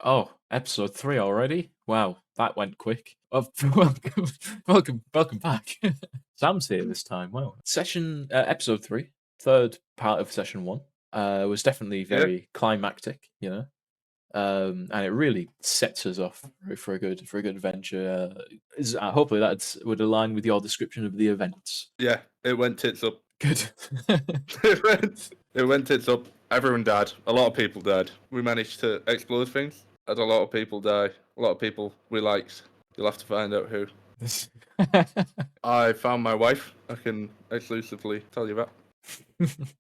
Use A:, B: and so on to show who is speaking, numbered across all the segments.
A: Oh, episode 3 already? Wow, that went quick. Oh, welcome back. Sam's here this time. Wow. Episode 3, third part of session 1, was definitely
B: Yeah.
A: very climactic, and it really sets us off for a good adventure. Hopefully that would align with your description of the events.
B: Yeah, it went tits up.
A: Good.
B: It went tits up. Everyone died. A lot of people died. We managed to explode things. Had a lot of people die. A lot of people we liked. You'll have to find out who. I found my wife. I can exclusively tell you that.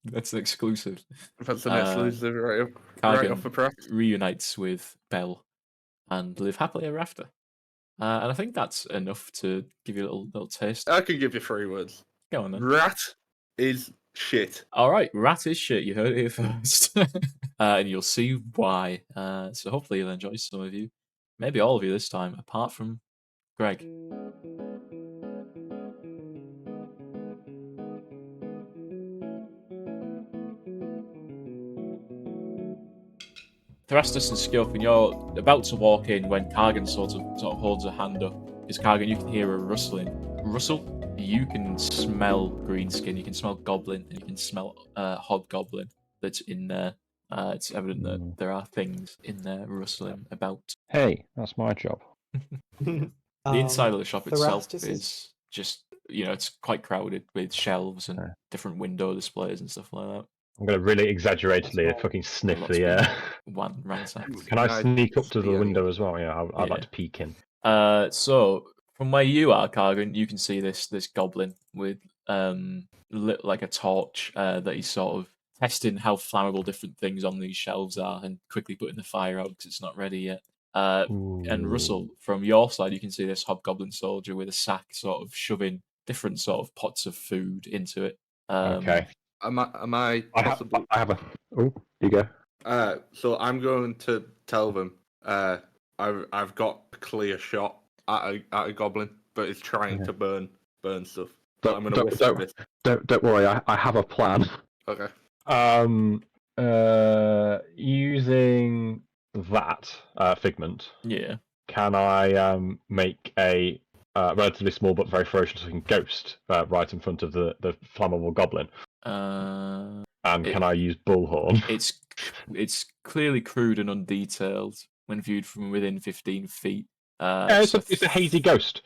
A: That's an exclusive.
B: That's an exclusive right off the press.
A: Reunites with Belle and live happily ever after. And I think that's enough to give you a little taste.
B: I can give you 3 words.
A: Go on then.
B: Rat is shit.
A: All right, rat is shit. You heard it here first. And you'll see why. So hopefully you'll enjoy some of you. Maybe all of you this time, apart from Greg. Thrastus and Skiof, when you're about to walk in, when Kargan sort of holds a hand up, is Kargan, you can hear a rustling. Rustle? You can smell greenskin, you can smell goblin, and you can smell hobgoblin that's in there. It's evident that there are things in there rustling about.
C: Hey, that's my job.
A: The inside of the shop itself
D: Thrastus
A: is just, it's quite crowded with shelves and different window displays and stuff like that.
C: I'm going to really exaggeratedly fucking sniff the air.
A: Ransacked.
C: Can I sneak up to the window as well? Yeah, I'd like to peek in.
A: So from where you are, Kargan, you can see this goblin with lit like a torch that he's sort of testing how flammable different things on these shelves are and quickly putting the fire out because it's not ready yet. And Russell, from your side, you can see this hobgoblin soldier with a sack sort of shoving different sort of pots of food into it.
C: Okay.
B: Am I possible?
C: I have a. Oh, you go.
B: So I'm going to tell them I've got a clear shot at a goblin, but it's trying to burn stuff. But I'm going to whisper this.
C: Don't worry, I have a plan.
B: Okay.
C: Using that figment.
A: Yeah.
C: Can I make a relatively small but very ferocious looking ghost right in front of the flammable goblin?
A: And
C: can I use bullhorn?
A: It's clearly crude and undetailed when viewed from within 15 feet.
C: It's a hazy ghost.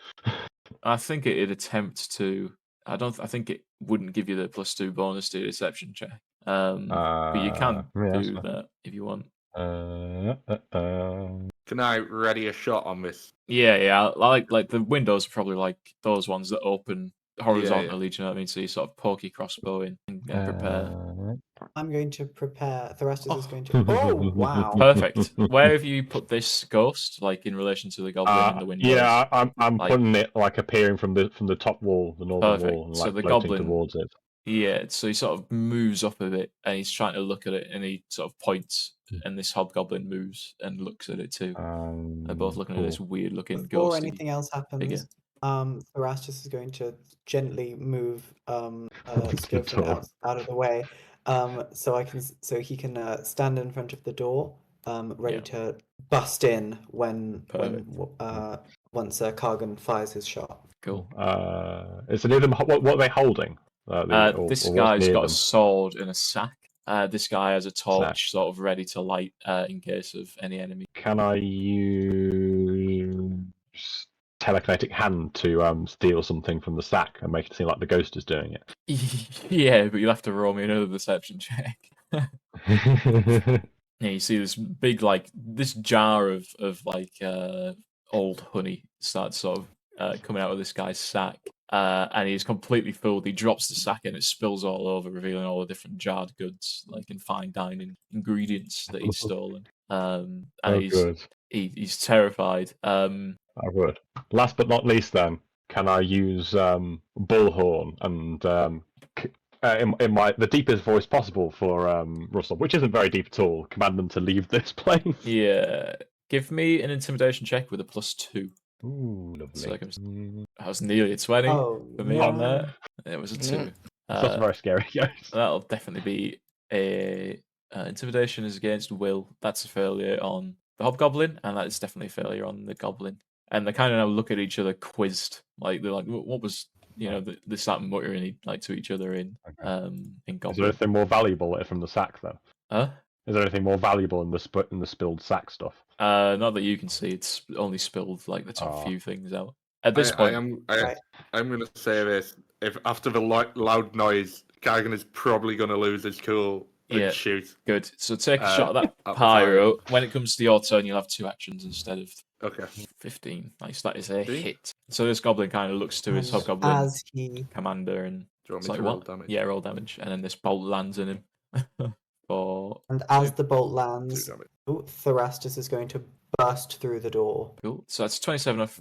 A: I think it'd attempt to. I think it wouldn't give you the +2 bonus to your deception check. But you can do that if you want.
B: Can I ready a shot on this?
A: Yeah. Like the windows are probably like those ones that open horizontally. Do you know what I mean? So you sort of poke your crossbow in and prepare.
D: I'm going to prepare. Thrastus is going to. Oh wow!
A: Perfect. Where have you put this ghost? Like in relation to the goblin in the windows?
C: Yeah, I'm putting it like appearing from the top wall, the northern wall, and
A: so the
C: floating
A: goblin
C: towards it.
A: Yeah, so he sort of moves up a bit, and he's trying to look at it, and he sort of points, and this hobgoblin moves and looks at it too. They're both looking at this weird-looking ghost.
D: Before anything else happens, Thrastus is going to gently move Skilfin out of the way, so he can stand in front of the door, ready to bust in once Kargan fires his shot.
A: Cool.
C: Is any of them? What are they holding?
A: This guy's got a sword and a sack. This guy has a torch sort of ready to light in case of any enemy.
C: Can I use telekinetic hand to steal something from the sack and make it seem like the ghost is doing it?
A: Yeah, but you'll have to roll me another deception check. Yeah, you see this big, this jar of old honey starts sort of coming out of this guy's sack. And he's completely fooled. He drops the sack and it spills all over, revealing all the different jarred goods, like in fine dining ingredients that he's stolen. And he's terrified.
C: I would. Last but not least, then, can I use bullhorn and in the deepest voice possible for Russell, which isn't very deep at all, command them to leave this place?
A: Yeah. Give me an intimidation check with a +2.
C: Ooh, lovely.
A: So that was nearly a 20 for me on that. It was a 2.
C: That's very scary, guys.
A: That'll definitely be a intimidation is against will. That's a failure on the hobgoblin, and that is definitely a failure on the goblin. And they kind of now look at each other, quizzed. Like they're like, "What was?" They start muttering like to each other in
C: Is there
A: goblin.
C: anything more valuable from the sack though?
A: Huh?
C: Is there anything more valuable in the spilled sack stuff?
A: Not that you can see. It's only spilled like the top few things out. At this point,
B: I'm going to say this: if after the loud noise, Cargan is probably going to lose his cool and shoot.
A: Good. So take a shot at that pyro. When it comes to your turn, you'll have 2 actions instead of 15. Nice. That is a hit. So this goblin kind of looks to his hobgoblin commander and it's like, what? Damage? Yeah, roll damage. And then this bolt lands in him.
D: As the bolt lands, Therastus is going to burst through the door.
A: Cool. So that's 27 off.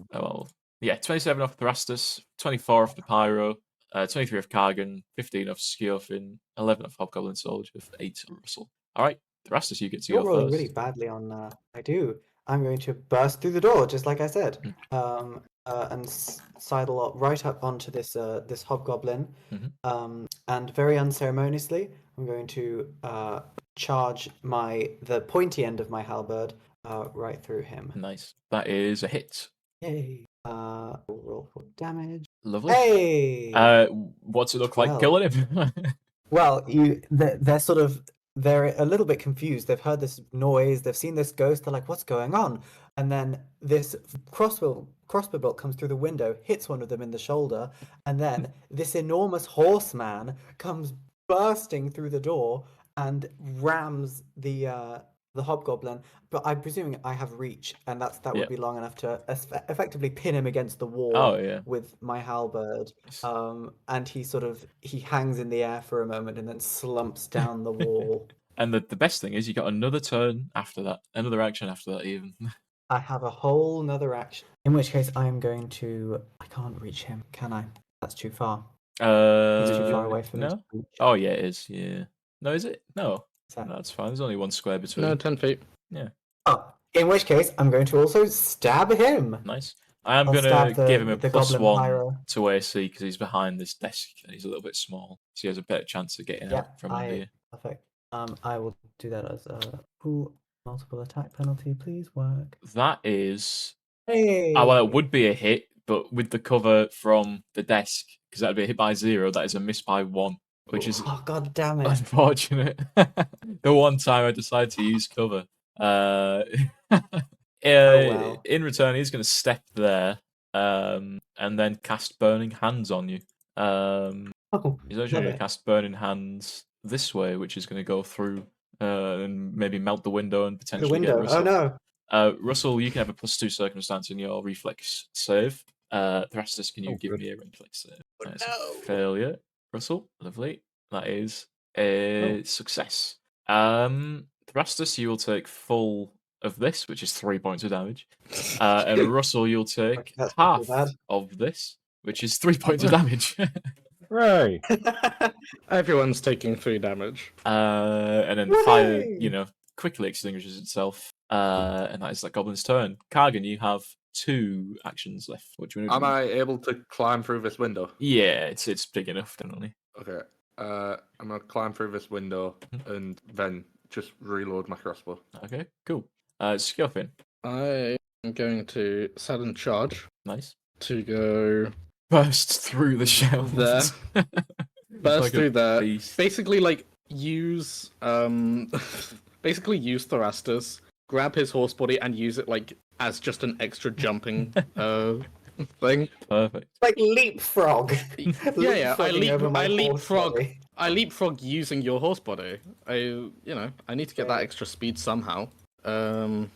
A: 27 off Therastus, 24 off the pyro, 23 off Cargan, 15 off Skeofin, 11 off Hobgoblin Soldier, 8 on Russell. All right, Therastus, you get to
D: You're
A: go
D: rolling
A: first.
D: really badly on. I do. I'm going to burst through the door, just like I said, and sidle up right up onto this this hobgoblin, and very unceremoniously, I'm going to charge the pointy end of my halberd right through him.
A: Nice. That is a hit.
D: Yay! Roll for damage.
A: Lovely.
D: Hey!
A: What's it look like killing him?
D: Well, they're a little bit confused. They've heard this noise. They've seen this ghost. They're like, "What's going on?" And then this crossbow bolt comes through the window, hits one of them in the shoulder, and then this enormous horseman comes bursting through the door and rams the hobgoblin. But I'm presuming I have reach, and that would be long enough to effectively pin him against the wall with my halberd. And he hangs in the air for a moment and then slumps down the wall.
A: And the best thing is you got another turn after that, another action after that even.
D: I have a whole nother action. In which case I am going to... I can't reach him, can I? That's too far. He's too far away from me.
A: No? Oh yeah, it is, yeah. No, is it? No. That's fine. There's only 1 square between.
B: No, 10 feet.
A: Yeah.
D: Oh, in which case, I'm going to also stab him.
A: Nice. I am going to give him a +1 to AC because he's behind this desk and he's a little bit small. So he has a better chance of getting out from under here.
D: Perfect. I will do that as a multiple attack penalty. Please work.
A: That is...
D: Hey!
A: Well, it would be a hit, but with the cover from the desk, because that would be a hit by 0, that is a miss by 1. Which is
D: God damn it.
A: Unfortunate. The one time I decided to use cover. In return, he's going to step there and then cast Burning Hands on you. He's actually going to cast Burning Hands this way, which is going to go through and maybe melt the window and potentially get Russell.
D: Oh no!
A: Russell, you can have a +2 circumstance in your reflex save. Thrastus, can you give me a reflex save? That's a failure. Russell, lovely. That is a success. Thrastus, you will take full of this, which is 3 points of damage. And Russell, you'll take half of this, which is 3 points of damage.
C: Right.
B: Everyone's taking 3 damage.
A: And then the fire, quickly extinguishes itself. And that is that goblin's turn. Cargan, you have 2 actions left. What do you want to do?
B: Am I able to climb through this window?
A: Yeah, it's big enough, definitely.
B: Okay. I'm gonna climb through this window and then just reload my crossbow.
A: Okay, cool. Scuffin.
B: I am going to sudden charge.
A: Nice.
B: To go
A: burst through the shelves.
B: There. Burst
A: like
B: through there.
A: Beast.
B: Basically, use Therastus, grab his horse body, and use it as just an extra jumping thing.
A: Perfect.
D: Like leapfrog.
B: Yeah. I leapfrog using your horse body. I need to get that extra speed somehow. Then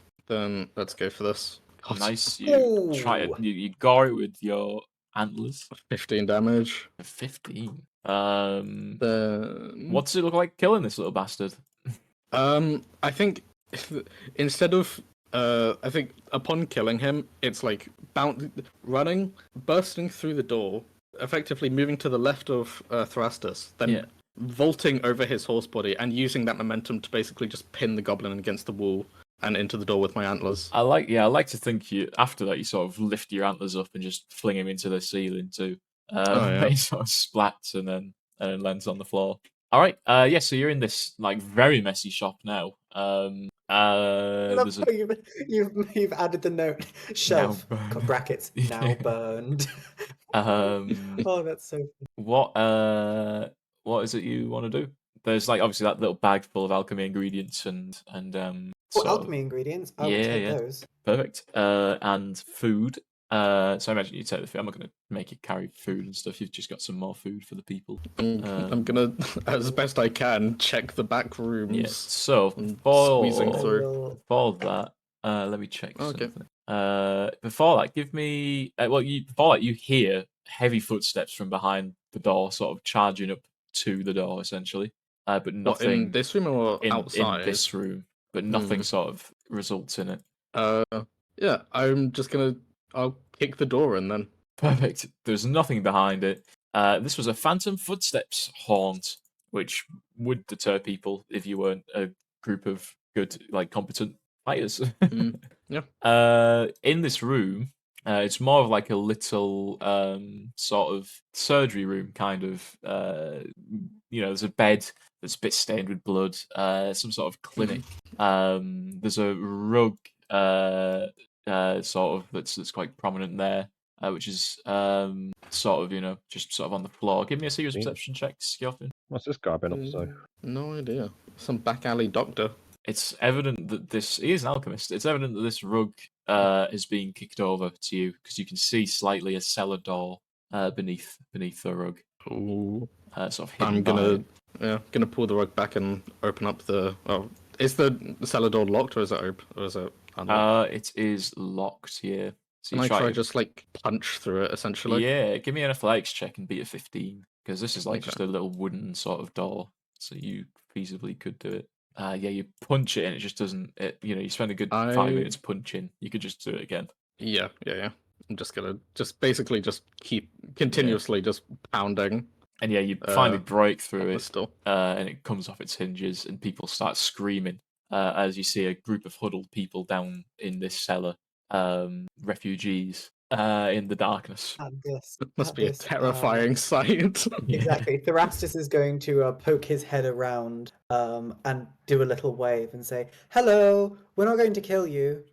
B: let's go for this.
A: God. Nice. You try it. You gore it with your antlers.
B: 15 damage.
A: 15. What's it look like killing this little bastard?
B: I think instead of I think upon killing him, it's running, bursting through the door, effectively moving to the left of Thrastus, then vaulting over his horse body and using that momentum to basically just pin the goblin against the wall and into the door with my antlers.
A: I like to think after that you sort of lift your antlers up and just fling him into the ceiling too. He sort of splats and then lands on the floor. All right, so you're in this very messy shop now.
D: love
A: There's a
D: how you've added the note shelf
A: burned.
D: brackets now burned.
A: Um,
D: Oh, that's so funny.
A: what is it you want to do? There's like obviously that little bag full of alchemy ingredients and
D: Oh,
A: sort of
D: alchemy ingredients. I will take those.
A: perfect. And food. So I imagine you take the food. I'm not going to make you carry food and stuff. You've just got some more food for the people.
E: I'm gonna, as best I can, check the back rooms.
A: Yeah. So
E: and
A: for
E: squeezing through.
A: that, let me check
E: Okay.
A: something. Before that, give me before that you hear heavy footsteps from behind the door, sort of charging up to the door, essentially. But
E: What,
A: nothing
E: in this room or outside?
A: in this room, but nothing sort of results in it.
E: Yeah, I'll kick the door in then.
A: Perfect. There's nothing behind it. This was a phantom footsteps haunt, which would deter people if you weren't a group of good, like, competent fighters.
E: Yeah.
A: In this room, it's more of like a little sort of surgery room, kind of. There's a bed that's a bit stained with blood. Some sort of clinic. There's a rug, sort of that's quite prominent there. Which is sort of, just sort of on the floor. Give me a serious perception check, Skioffin.
C: What's this guy been up to?
E: No idea. Some back alley doctor.
A: It's evident that he is an alchemist. It's evident that this rug is being kicked over to you because you can see slightly a cellar door beneath the rug.
E: Ooh.
A: Sort of hidden.
E: I'm gonna pull the rug back and open up the. Oh, is the cellar door locked or is it open? Or is it unlocked?
A: It is locked. Yeah. So
E: Can I try just like punch through it essentially?
A: Yeah. Give me an athletics check and beat a 15 because this is like just a little wooden sort of door, so you feasibly could do it. You punch it and it just doesn't. You spend a good 5 minutes punching. You could just do it again.
E: Yeah. I'm just gonna basically keep continuously just pounding.
A: And yeah, you finally break through it,
E: still.
A: And it comes off its hinges, and people start screaming as you see a group of huddled people down in this cellar, refugees in the darkness.
E: It must be a terrifying sight.
D: Exactly. Thrastus is going to poke his head around and do a little wave and say, "Hello, we're not going to kill you."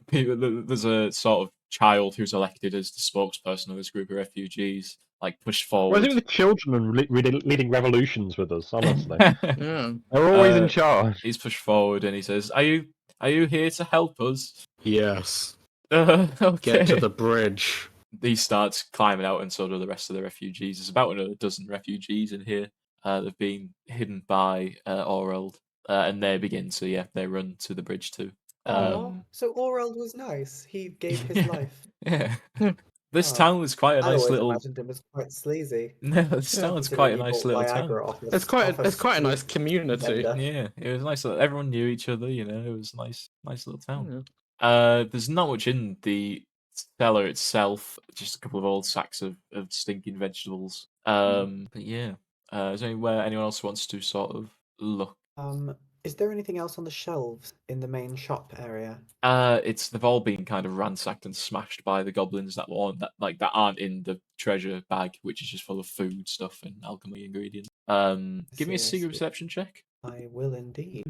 A: There's a sort of child who's elected as the spokesperson of this group of refugees, like pushed forward.
C: Why are the children leading revolutions with us? Honestly,
E: Yeah.
C: they're always in charge.
A: He's pushed forward and he says, "Are you here to help us?"
E: Yes.
A: Okay.
E: Get to the bridge.
A: He starts climbing out, and so do the rest of the refugees. There's about another dozen refugees in here. They've been hidden by Oreld, and they begin to, they run to the bridge too.
D: So Oreld was nice. He gave his life.
A: Yeah. This town was quite a nice little.
D: I imagined him as quite sleazy.
A: No, this town's quite a nice little town.
E: It's quite a nice community.
A: Yeah, it was nice. Everyone knew each other. It was a nice little town.
E: Yeah.
A: There's not much in the cellar itself. Just a couple of old sacks of stinking vegetables. But yeah, is there anywhere anyone else wants to sort of look?
D: Is there anything else on the shelves in the main shop area?
A: They've all been kind of ransacked and smashed by the goblins that aren't in the treasure bag, which is just full of food stuff and alchemy ingredients. Give me a secret perception check.
D: I will indeed.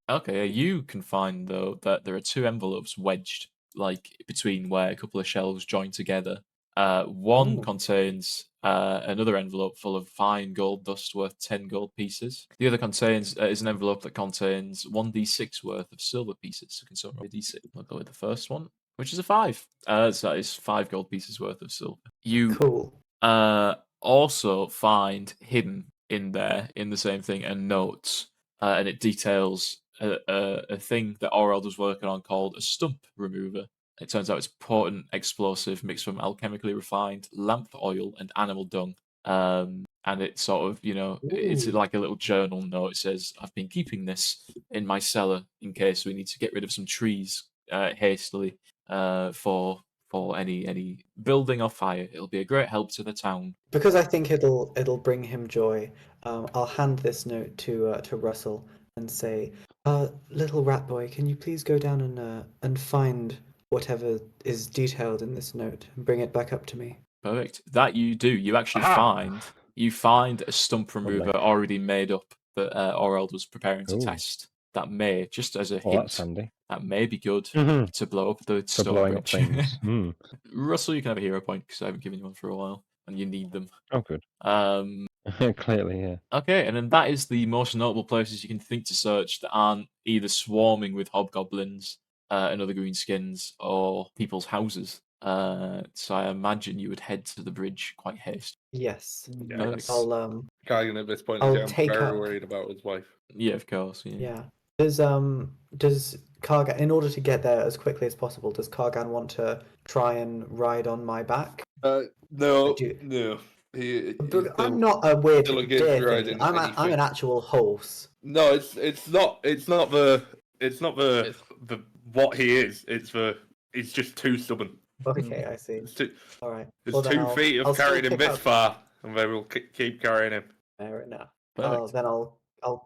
A: Okay, you can find though that there are 2 envelopes wedged like between where a couple of shelves join together. One contains another envelope full of fine gold dust worth 10 gold pieces. The other contains is an envelope that contains 1d6 worth of silver pieces. So you can sort of d6. I'll go with the first one, which is a 5. So that is 5 gold pieces worth of silver. You also find hidden in there, in the same thing, a note, and it details a thing that Oreld was working on called a stump remover. It turns out it's potent explosive mixed from alchemically refined lamp oil and animal dung. And it's sort of, it's like a little journal note. It says, "I've been keeping this in my cellar in case we need to get rid of some trees hastily for any building or fire. It'll be a great help to the town."
D: Because I think it'll bring him joy. I'll hand this note to Russell and say, "Little rat boy, can you please go down and find whatever is detailed in this note and bring it back up to me?"
A: Perfect. That you do. You actually find a stump remover already made up that Oreld was preparing to test. that may, just as a
C: Oh, that's
A: hint,
C: handy.
A: that may be good
C: Mhm.
A: to blow up the
C: For
A: stone
C: blowing up
A: bridge.
C: things.
A: Russell, you can have a hero point because I haven't given you one for a while, and you need them.
C: Oh, good.
A: Um,
C: Clearly, yeah.
A: okay, and then that is the most notable places you can think to search that aren't either swarming with hobgoblins and other greenskins or people's houses. So I imagine you would head to the bridge quite hastily.
D: Yes.
C: Yeah,
D: I'll
B: Kagan at this point
D: I'll
B: is
D: take
B: very
D: up-
B: worried about his wife.
A: Yeah, of course. Yeah.
D: Yeah. Does Kargan, in order to get there as quickly as possible, does Kargan want to try and ride on my back?
B: No,
D: do-
B: no.
D: But I'm not a weird
B: still against
D: deer
B: riding
D: thing. I'm
B: anything.
D: an actual horse.
B: No, it's not the what he is. It's just too stubborn.
D: Okay, I see.
B: It's
D: All right.
B: There's
D: Well, then
B: 2 feet
D: I'll
B: of
D: still
B: carrying him
D: pick
B: this
D: up-
B: far, and they will keep carrying him.
D: Fair enough.
A: Perfect.
D: Then I'll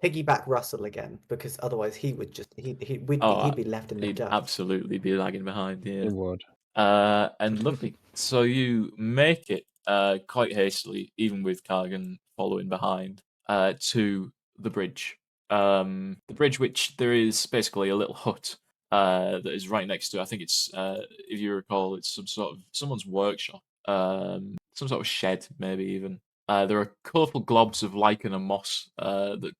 D: piggyback Russell again because otherwise he would just he'd be left in the
A: He'd
D: dust.
A: absolutely be lagging behind. Yeah.
C: It would.
A: And lovely. So you make it quite hastily, even with Kargan following behind, to the bridge. The bridge, which there is basically a little hut that is right next to. I think it's, if you recall, it's someone's workshop, some sort of shed, maybe even. There are colourful globs of lichen and moss that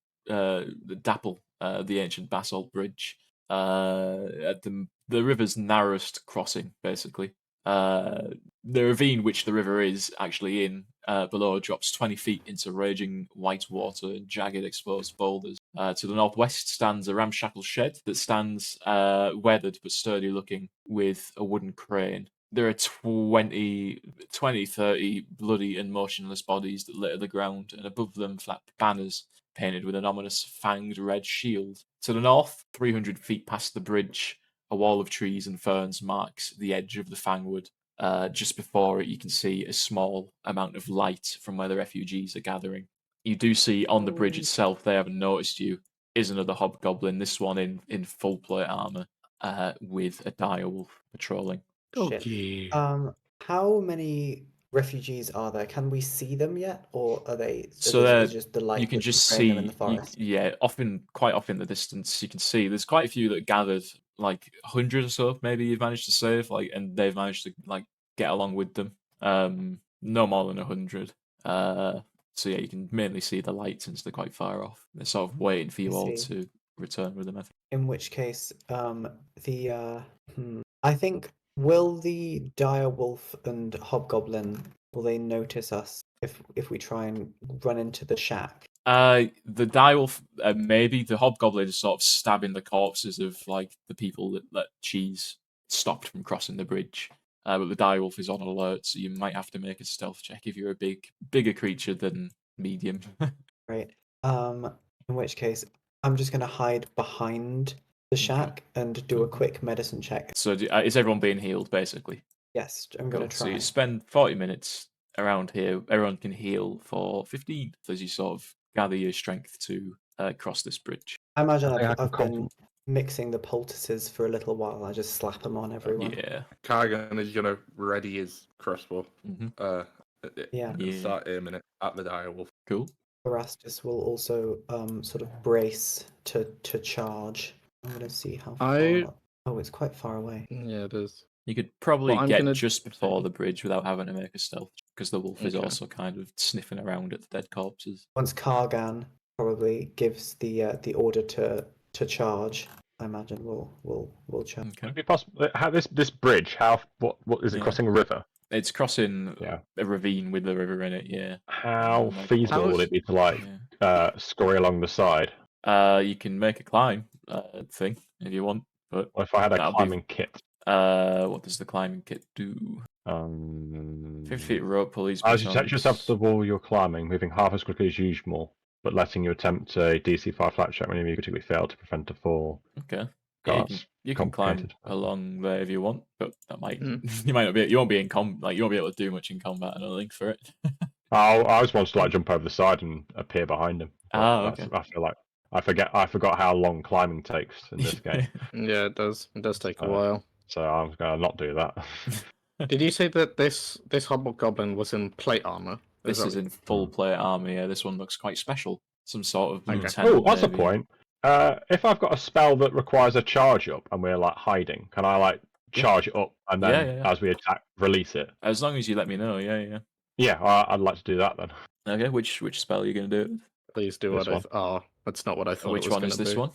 A: dapple the ancient basalt bridge at the river's narrowest crossing, basically. The ravine which the river is actually in below drops 20 feet into raging white water and jagged exposed boulders. To the northwest stands a ramshackle shed that stands weathered but sturdy looking with a wooden crane. There are 20, 30 bloody and motionless bodies that litter the ground, and above them flap banners painted with an ominous fanged red shield. To the north, 300 feet past the bridge, a wall of trees and ferns marks the edge of the Fangwood. Just before it, you can see a small amount of light from where the refugees are gathering. You do see on the bridge itself, they haven't noticed you, is another hobgoblin, this one in full plate armour, with a direwolf patrolling.
D: Shit. How many refugees are there? Can we see them yet, or are they?
A: So
D: is just the light
A: you can
D: which
A: just
D: is spraying them in
A: see,
D: the forest?
A: quite often in the distance, you can see there's quite a few that gathered, like 100 or so, maybe you've managed to save, and they've managed to get along with them. No more than 100. So yeah, you can mainly see the light since they're quite far off. They're sort of waiting for you all
D: see.
A: to return with them. I think.
D: In which case, I think, will the direwolf and hobgoblin, will they notice us if we try and run into the shack?
A: The direwolf, maybe. The hobgoblin is sort of stabbing the corpses of the people that Cheese stopped from crossing the bridge. But the direwolf is on alert, so you might have to make a stealth check if you're a bigger creature than medium.
D: Right. In which case, I'm just going to hide behind the shack and do a quick medicine check.
A: So is everyone being healed, basically?
D: Yes, I'm going to
A: So
D: try.
A: you spend 40 minutes around here. Everyone can heal for 15 as you sort of gather your strength to cross this bridge.
D: I imagine
C: I
D: I've
C: can
D: been mixing the poultices for a little while. I just slap them on everyone.
A: Yeah.
B: Kagan is gonna ready his crossbow.
D: Yeah.
B: And start aiming it at the direwolf.
A: Cool.
D: Erastus will also sort of brace to charge. I'm going to see how far. Oh, it's quite far away.
E: Yeah, it is.
A: You could probably
E: What I'm
A: get
E: gonna
A: just before the bridge without having to make a stealth, because the wolf is
E: Okay.
A: also kind of sniffing around at the dead corpses.
D: Once Kargan probably gives the order to charge, I imagine we'll charge.
A: Okay.
C: Would it be possible? How this bridge? What is it
A: Yeah.
C: crossing a river?
A: It's crossing
C: Yeah.
A: a ravine with the river in it. Yeah.
C: How feasible
E: How
C: would
E: is-
C: it be to scurry along the side?
A: You can make a climb thing if you want, but
C: Or if I had a
A: that'll be-
C: climbing kit?
A: what does the climbing kit do? 50 feet rope pulleys.
C: As you touch
A: becomes-
C: yourself to the wall you're climbing, moving half as quickly as usual, but letting you attempt a DC 5 flat check whenever you critically fail to prevent a fall.
A: Okay.
C: God,
A: Yeah,
C: that's
A: you can climb
C: complicated.
A: along there if you want, but that might
E: Mm.
A: you might not be. You won't be in you won't be able to do much in combat. I don't think for it.
C: I was once to jump over the side and appear behind him. but
A: Okay.
C: I feel like I forgot how long climbing takes in this game,
E: Yeah, it does. It does take a while.
C: so I'm gonna not do that.
E: Did you say that this hobgoblin was in plate armor?
A: This
E: that
A: is
E: what-
A: in full plate armor. Yeah, this one looks quite special. Some sort of
E: Okay.
A: lieutenant.
C: Oh, that's a
A: maybe.
C: point. If I've got a spell that requires a charge up and we're like hiding, can I like charge it up and then as we attack, release it?
A: As long as you let me know, yeah.
C: Yeah, I'd like to do that then.
A: Okay, which spell are you going to do it with?
E: Please do
C: This
E: what
C: one.
E: Oh, that's not what I thought.
A: Which
E: it was
A: one is this
E: be.
A: one?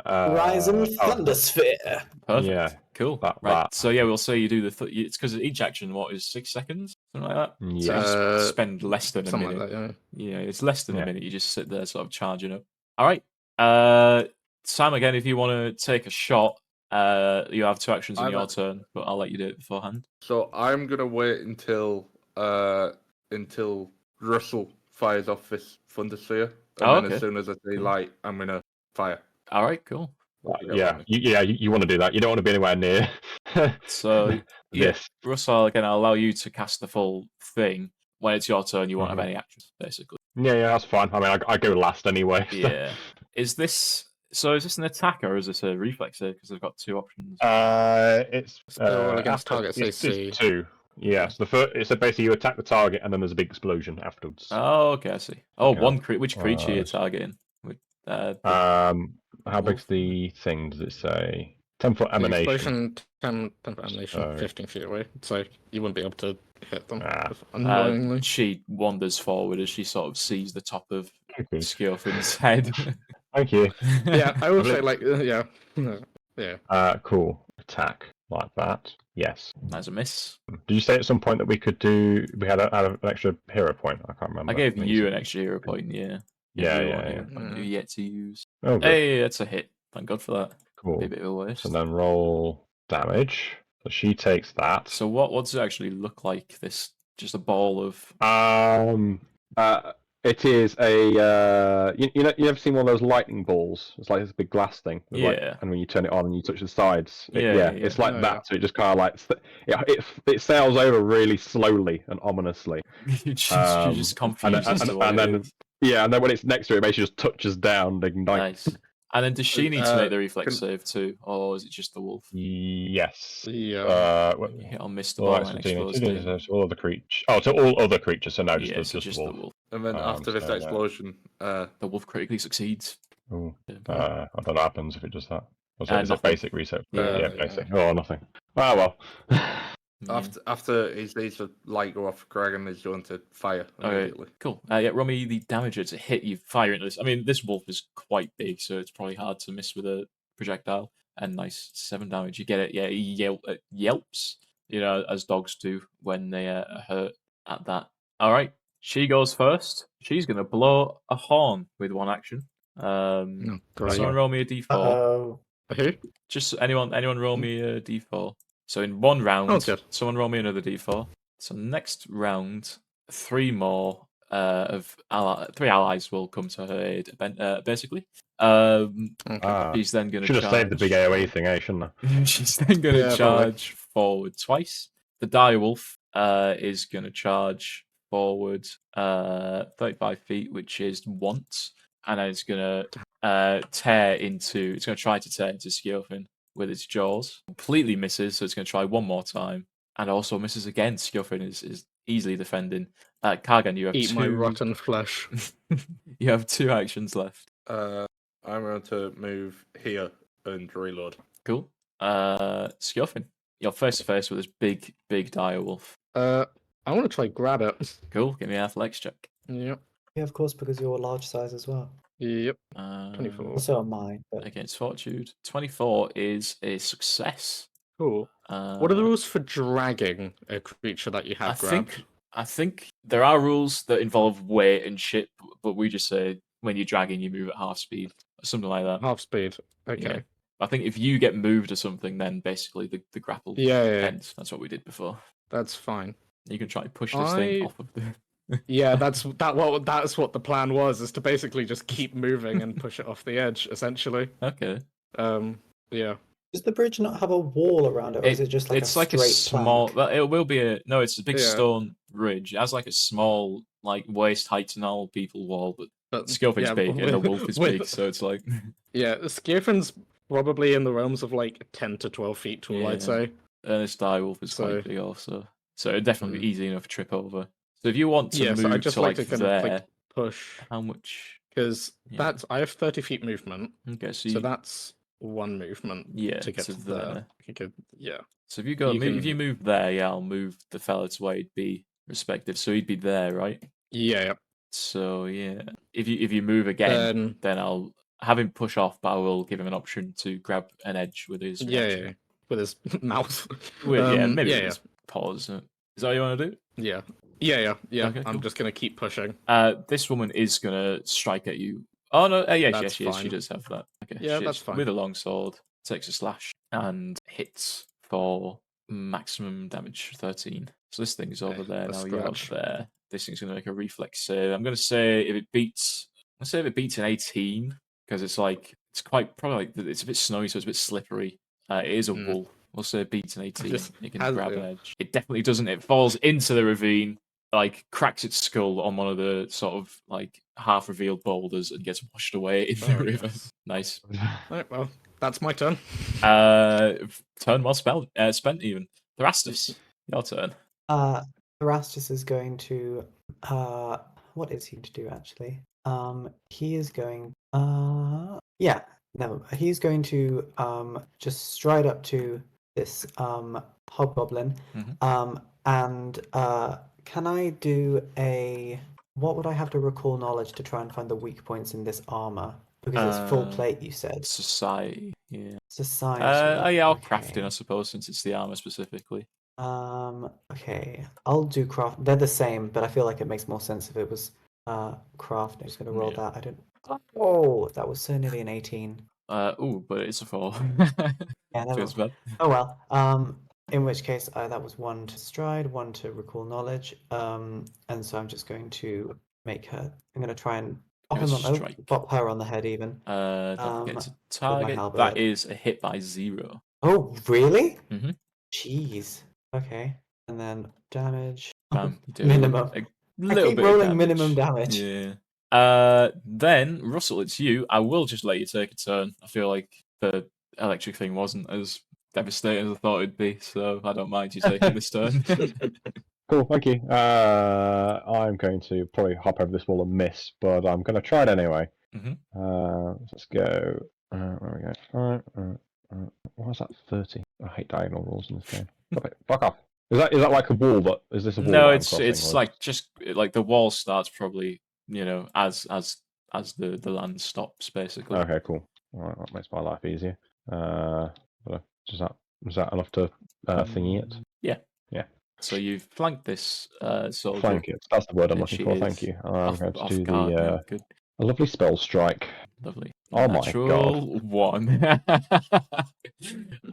D: Rise and Thundersphere.
A: Perfect.
C: Yeah,
A: cool.
C: that-
A: right.
C: that.
A: So yeah, we'll say you do it's because each action is 6 seconds, something like that. So
C: Yeah.
A: you just spend less than a
E: Something
A: minute.
E: like that,
A: Yeah, it's less than
C: Yeah.
A: a minute. You just sit there, sort of charging up. All right. Sam, again, if you want to take a shot, you have 2 actions on your turn, but I'll let you do it beforehand.
B: So I'm gonna wait until Russell fires off this thunder sphere, and then as soon as I see light, I'm gonna fire.
A: All right, cool.
C: You want to do that. You don't want to be anywhere near.
A: So
C: this.
A: Russell, again, I'll allow you to cast the full thing. When it's your turn, you won't have any actions, basically.
C: Yeah, that's fine. I mean, I go last anyway. So.
A: Yeah. Is this an attack or is this a reflex here? Because I've got 2 options.
C: It's
E: against targets
C: it's
E: AC.
C: 2. Yeah, so the first, it's basically you attack the target and then there's a big explosion afterwards.
A: Oh, okay, I see. Oh,
C: Okay.
A: which creature are you targeting?
C: How big's the thing? Does it say 10-foot emanation?
E: Explosion, 10-foot emanation,
C: So-
E: 15 feet away. So you wouldn't be able to hit them. Annoyingly.
A: She wanders forward as she sort of sees the top of
C: Okay.
A: Skiofin's head.
C: Thank you.
E: Yeah, I will say yeah.
C: Cool. Attack like that. Yes.
A: That's a miss.
C: Did you say at some point that we could do? We had an extra hero point. I can't remember.
A: I gave
C: think
A: you
C: so.
A: an extra hero point, yeah.
C: Yeah.
A: Hero point you've yet to use.
C: Oh, good.
A: Hey, that's a hit. Thank God for that.
C: Cool.
A: Be a bit of a waste.
C: So then roll damage. So she takes that.
A: So what does it actually look like? This just a ball of
C: It is a you ever seen one of those lightning balls? It's like this big glass thing. And when you turn it on and you touch the sides, it's like that. So it just kind of like it sails over really slowly and ominously.
A: you just confused as to what it is.
C: And then when it's next to it, it basically just touches down. They can
A: Nice. And then does she need to make the reflex save too, or is it just the wolf?
C: Yes.
E: Yeah.
A: You hit on miss the ball and explodes.
C: All other creatures. Oh, so all other creatures. So now just
A: the
C: the wolf.
A: wolf.
B: And then after this explosion,
A: the wolf critically succeeds.
C: I don't know what happens if it does that. Is it basic reset?
A: Yeah,
C: basic. Oh, nothing. Oh well.
B: after he sees the light go off, Dragon is going to fire immediately.
A: Okay, cool. Roll me the damage to hit you. Fire into this. I mean, this wolf is quite big, so it's probably hard to miss with a projectile. And nice 7 damage. You get it. Yeah, he yelps. As dogs do when they are hurt at that. All right, she goes first. She's gonna blow a horn with 1 action. Someone roll me a d4.
D: Oh.
E: Who?
A: Just anyone roll me a d4. So in 1 round, someone roll me another d4. So next round, 3 more of 3 allies will come to her aid. Basically, she's then going to
C: should have saved the big AOE thing, shouldn't I?
A: She's then going to charge forward twice. The direwolf is going to charge forward 35 feet, which is once, and then it's going to It's going to try to tear into Skilfin with its jaws. Completely misses, so it's going to try one more time, and also misses again. Skilfin is easily defending. Kargan, you have
E: Eat
A: 2...
E: my rotten flesh.
A: You have 2 actions left.
B: I'm going to move here and reload.
A: Cool. Skilfin, you're face to face with this big direwolf.
E: I want to try grab it.
A: Cool. Give me an athletics check.
E: Yep.
D: Yeah, of course, because you're large size as well.
E: Yep. 24.
D: So am I. But...
A: Against Fortitude. 24 is a success.
E: Cool. What are the rules for dragging a creature that you have grabbed?
A: I think there are rules that involve weight and shit, but we just say when you're dragging, you move at half speed, or something like that.
E: Half speed. Okay.
A: Yeah. I think if you get moved or something, then basically the grapple ends. That's what we did before.
E: That's fine.
A: You can try to push this thing off of the...
E: Yeah, that's what the plan was, is to basically just keep moving and push it off the edge, essentially.
A: Okay.
E: Yeah.
D: Does the bridge not have a wall around it, or is it just like
A: it's
D: a
A: like a small?
D: plank?
A: It will be a no. It's a big stone ridge. It has like a small, like waist height to normal people wall, but Skilfin's big and the wolf is big, so it's like
E: yeah, Skilfin's probably in the realms of like 10 to 12 feet tall, I'd say.
A: And this direwolf is quite big also, so it'd definitely be easy enough to trip over. So if you want to move
E: I just
A: to like
E: to kind
A: there,
E: of, like, push.
A: How much
E: Because
A: Yeah.
E: that's I have 30 feet movement,
A: Okay,
E: so that's one movement.
A: yeah,
E: to get
A: to
E: to there.
A: there.
E: You could, yeah.
A: So if you go,
E: You
A: if you
E: can-
A: move there, yeah, I'll move the fella to where he'd be respective. So he'd be there, right?
E: Yeah.
A: So yeah, if you move again, then I'll have him push off, but I will give him an option to grab an edge with his reaction.
E: Yeah, with his mouth.
A: Yeah, maybe
E: yeah,
A: with his paws. Is that what you want to do?
E: Yeah.
A: Okay,
E: I'm
A: cool.
E: just gonna keep pushing.
A: This woman is gonna strike at you. Oh no, yes,
E: That's
A: she is. She
E: fine.
A: does have that. Okay,
E: Yeah,
A: she
E: that's
A: is.
E: fine.
A: With a long sword, takes a slash and hits for maximum damage, 13. So this thing's over there
E: a
A: now. You're over
E: scratch.
A: there. This thing's gonna make a reflex save. I'm gonna say if it beats, let's say if it beats an 18, because it's like it's quite probably like it's a bit snowy, so it's a bit slippery. It is a wool. We'll say it beats an 18.
E: Just
A: You can
E: has-
A: grab an
E: yeah.
A: edge. It definitely doesn't. It falls into the ravine, like cracks its skull on one of the sort of like half revealed boulders and gets washed away in the
E: Oh,
A: river.
E: yes.
A: Nice.
E: Right, well, that's my turn.
A: Turn well spent even. Thrastus, your turn.
D: Thrastus is going to what is he to do actually? He is going yeah, no, he's going to just stride up to this hobgoblin. And can I do a what would I have to recall knowledge to try and find the weak points in this armor? Because it's full plate, you said.
A: Society, yeah.
D: Society.
A: Yeah, I'll
D: okay.
A: crafting, I suppose, since it's the armor specifically.
D: Okay, I'll do craft. They're the same, but I feel like it makes more sense if it was craft. I'm just gonna roll that. I don't. Oh, that was so nearly an 18.
A: But it's a 4.
D: Yeah,
A: Feels bad.
D: Oh well. In which case, that was 1 to stride, 1 to recall knowledge. And so I'm just going to make her. I'm gonna try and pop him on. Pop her on the head even.
A: Don't forget to target.
D: halberd.
A: That is a hit by 0.
D: Oh really?
A: Mm-hmm.
D: Jeez. Okay. And then damage.
A: Minimum.
D: I
A: Little
D: keep
A: bit
D: rolling
A: of damage.
D: minimum damage.
A: Yeah. Then Russell, it's you. I will just let you take a turn. I feel like the electric thing wasn't as devastating as I thought it'd be, so I don't mind you taking this turn.
C: Cool, thank you. I'm going to probably hop over this wall and miss, but I'm going to try it anyway. Let's go. Where we go? Why is that 30? I hate diagonal rules in this game. Fuck off. Is that like a wall that is this a wall?
A: No,
C: that I'm
A: it's
C: crossing,
A: like just like the wall starts probably, as the land stops basically.
C: Okay, cool. All right, that makes my life easier. Is that enough to thingy it?
A: Yeah.
C: Yeah.
A: So you've flanked this soldier.
C: Flank it. That's the word I'm
A: There
C: looking
A: she
C: for.
A: is.
C: Thank you. I'm going to do
A: guard now. Good.
C: a lovely spell strike.
A: Lovely.
C: Oh
A: Natural
C: my god.
A: 1.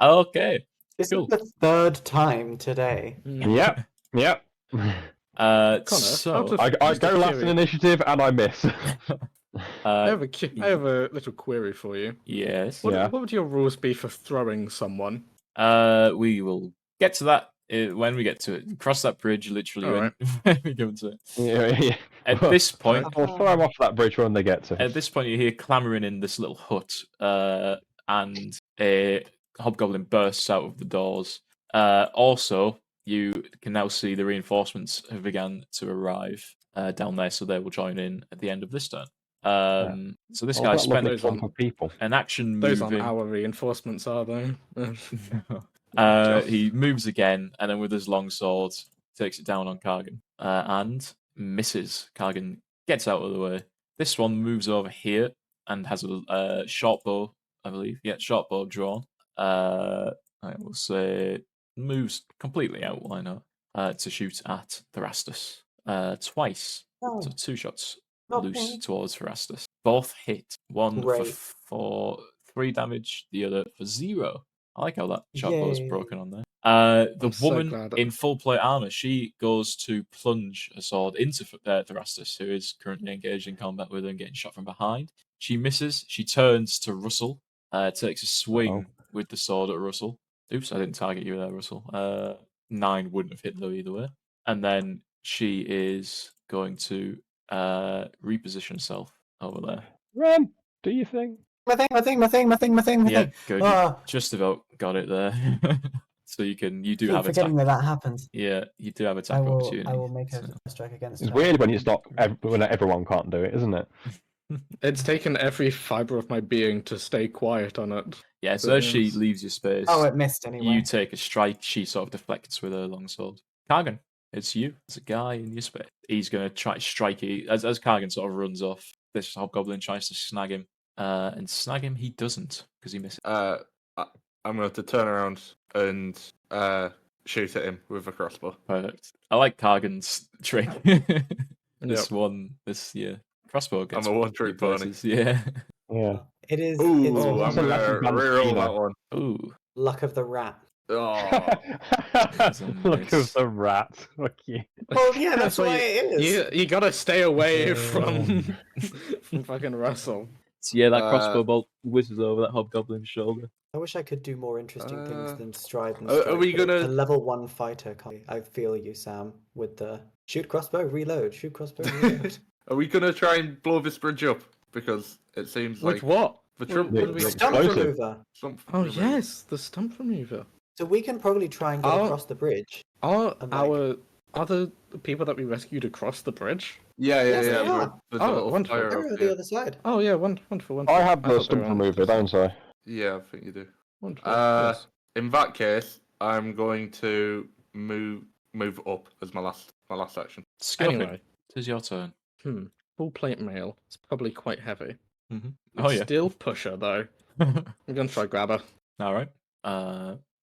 A: Okay.
D: This
A: Cool.
D: is the 3rd time today.
C: Yep.
E: Connor,
A: So
C: I go last in initiative and I miss.
E: I have a little query for you.
A: Yes.
E: What would your rules be for throwing someone?
A: We will get to that when we get to it. Cross that bridge literally when we come to it.
C: Yeah.
A: At this point,
C: I'll throw them off that bridge when they get to.
A: At this point, you hear clamoring in this little hut, and a hobgoblin bursts out of the doors. Also, you can now see the reinforcements have begun to arrive down there, so they will join in at the end of this turn. So this guy spent an action moving.
E: Those aren't our reinforcements, are they?
A: He moves again, and then with his long sword, takes it down on Kargan and misses. Kargan gets out of the way. This one moves over here and has a short bow, I believe. Yeah, short bow drawn. I will say moves completely out. Why not? To shoot at Thrastus twice. So 2 shots loose towards Thrastus. Both hit. One for 3 damage, the other for 0. I like how that shot bow's broken on there. The woman in full plate armor, she goes to plunge a sword into Thrastus, who is currently engaged in combat with her and getting shot from behind. She misses. She turns to Russell, takes a swing with the sword at Russell. Oops, I didn't target you there, Russell. 9 wouldn't have hit though either way. And then she is going to reposition herself over there.
C: Wren, do you think?
D: My thing.
A: Yeah, good. Just about got it there. So you do have
D: forgetting
A: attack.
D: that happens.
A: Yeah, you do have attack opportunity.
D: I will make a strike against.
C: It's weird when it's not when everyone can't do it, isn't it?
E: It's taken every fiber of my being to stay quiet on it.
A: Yeah, so as she
E: Yes.
A: leaves your space,
D: Oh, it missed anyway.
A: you take a strike. She sort of deflects with her longsword. Kargan, it's you. There's a guy in your space. He's going to try to strike you. As Kargan sort of runs off, this hobgoblin tries to snag him. And snag him, he doesn't, because he misses.
B: I'm going to turn around and shoot at him with a crossbow.
A: Perfect. I like Kargan's trick. Crossbow gets
B: I'm a one-trick pony.
A: places. Yeah.
C: Yeah.
D: It is.
B: Ooh,
D: It's
B: I'm
C: that's a
B: going to
C: lesson from
B: reroll
C: Tina.
B: that one.
A: Ooh.
D: luck of the rat.
B: Oh,
C: Look of the rat. Fuck you.
D: Well, yeah, that's
E: why
D: why it is.
E: You gotta stay away from fucking Russell.
A: So yeah, that crossbow bolt whizzes over that hobgoblin's shoulder.
D: I wish I could do more interesting things than stride and
B: are
D: strike.
B: we
D: but it's
B: gonna-
D: a level 1 fighter? I feel you, Sam, with the shoot crossbow, reload, shoot crossbow, reload.
B: are we going to try and blow this bridge up? Because it seems like
E: With what?
B: the trump.
C: The-
B: what do we-
C: the
D: Stump
C: explosive.
D: remover.
B: stump
E: Oh
B: remover.
E: yes, the stump remover.
D: So we can probably try and get
E: Oh.
D: across the bridge.
E: Are
D: And,
E: our other people that we rescued across the bridge?
B: Yeah.
D: Yes, they are.
B: There's a
E: Oh,
B: little
E: wonderful.
B: fire
D: They're
B: up
D: on the
B: here.
D: other side.
E: Oh yeah, wonderful.
C: I have
E: thought
C: the
E: they
C: stump
E: were on
C: remover,
E: this
C: don't
E: side.
C: I?
B: Yeah, I think you do.
E: Wonderful. yes.
B: In that case, I'm going to move up as my last action.
A: Skilfin,
E: Anyway,
A: it is your turn.
E: full plate mail. It's probably quite heavy.
A: Mm-hmm.
E: It's
A: Oh yeah.
E: still pusher though. I'm gonna try grabber.
A: All right.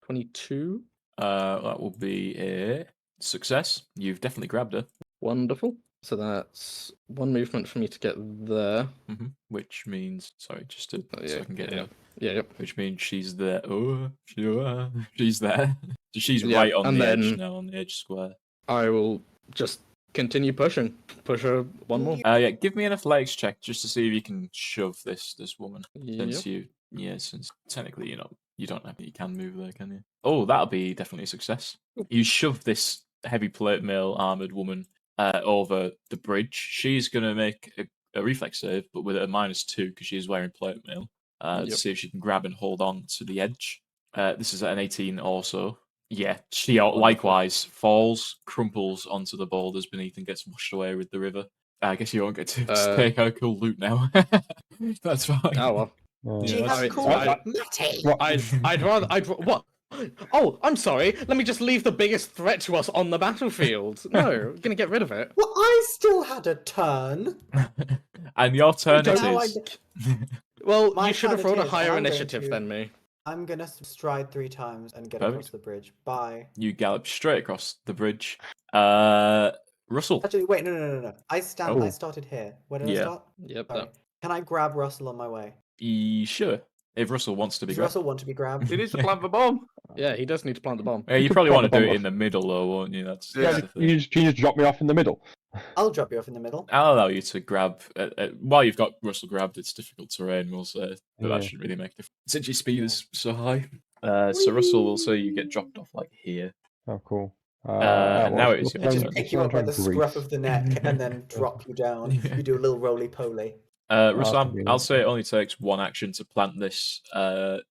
E: 22.
A: That will be a success. You've definitely grabbed her.
E: Wonderful. So that's one movement for me to get there.
A: Which means, sorry, just to
E: Oh,
A: so
E: yeah,
A: I can get
E: yeah.
A: it.
E: Yep.
A: Which means she's there. Oh, she's there. So she's
E: Yeah,
A: right on
E: and
A: the edge
E: then-
A: now, on the edge square.
E: I will just continue pushing. Push her one more.
A: Yeah, give me an athletics check just to see if you can shove this woman.
E: Yep.
A: Since technically you don't have you can move there, can you? Oh, that'll be definitely a success. You shove this heavy plate mail armored woman over the bridge. She's gonna make a reflex save, but with a -2 because she's wearing plate mail. To
E: Yep.
A: see if she can grab and hold on to the edge. This is at an 18 also. Yeah, she likewise falls, crumples onto the boulders beneath and gets washed away with the river. I guess you won't get to take her cool loot now. That's fine.
E: Oh well.
D: She
A: Yeah,
D: has
E: that's-
D: cool
E: I-
D: Mattie.
E: I'd what? Oh, I'm sorry. Let me just leave the biggest threat to us on the battlefield. No, we're gonna get rid of it.
D: Well, I still had a turn.
A: And your turn it
D: Now
A: is.
E: Well,
D: My
E: you should have
D: turn it
E: rolled a
D: is, and
E: higher
D: I'm going
E: initiative
D: to-
E: than me.
D: I'm gonna stride 3 times and get
A: Perfect.
D: across the bridge. Bye.
A: You gallop straight across the bridge. Russell.
D: Actually, wait, no. I
A: Oh.
D: started here. Where did I
A: Yeah.
D: start?
E: Yep.
D: Sorry.
E: That.
D: Can I grab Russell on my way?
A: Sure. If Russell wants to be
D: Does
A: grabbed.
D: Russell want to be grabbed?
B: He needs to plant the bomb.
E: Yeah, he does need to plant the bomb.
A: Yeah, you
C: could
A: probably want to
C: plant
A: do
C: the
A: it
C: bomb
A: in the middle, though, won't you? That's
B: Yeah.
A: the thing.
C: You just drop me off in the middle.
D: I'll drop you off in the middle.
A: I'll allow you to grab. While you've got Russell grabbed, it's difficult terrain, we'll say. But
C: Yeah.
A: that shouldn't really make a difference. Since your speed is so high. So Russell will say you get dropped off like here.
C: Oh, cool.
A: And now it is
C: what's
A: your
D: I
A: turn.
D: just pick you up by the scruff of the neck and then drop you down. You do a little roly-poly.
A: Russell,
C: that'd be
A: I'll
C: nice.
A: say it only takes one action to plant this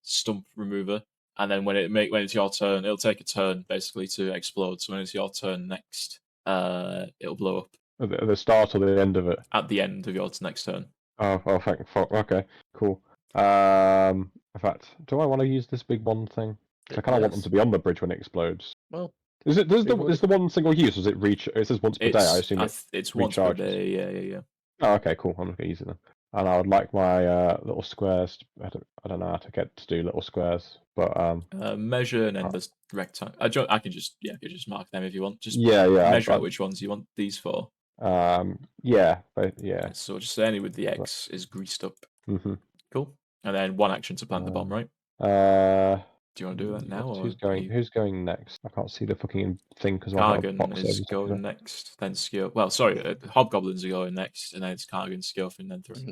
A: stump remover, and then when it's your turn, it'll take a turn basically to explode. So when it's your turn next, it'll blow up
C: At the start or the end of it?
A: at the end of your next turn.
C: Oh, thank fuck. Okay, cool. In fact, do I want to use this big one thing? 'Cause I kind of want them
E: Yes.
C: to be on the bridge when it explodes.
E: Well,
C: Is
E: big one.
C: the one single use? Does it reach? It says once per day. I assume
A: It's once per
C: recharges.
A: day. Yeah.
C: Oh, okay, cool. I'm not gonna use it then. And I would like my little squares. I don't know how to get to do little squares, but
A: Measure and then there's rectangle. I can just mark them if you want. Just
C: yeah,
A: measure out which ones you want these for.
C: yeah,
A: So just say any with the X is greased up.
C: hmm
A: Cool. And then one action to plant the bomb, right? Do you want to do that now? Or
C: Who's going next? I can't see the fucking thing because I've got a
A: Kargan
C: box
A: is
C: over
A: going next, then Skill. Well, sorry, hobgoblins are going next, and then it's Kargan, Skilf, and then three.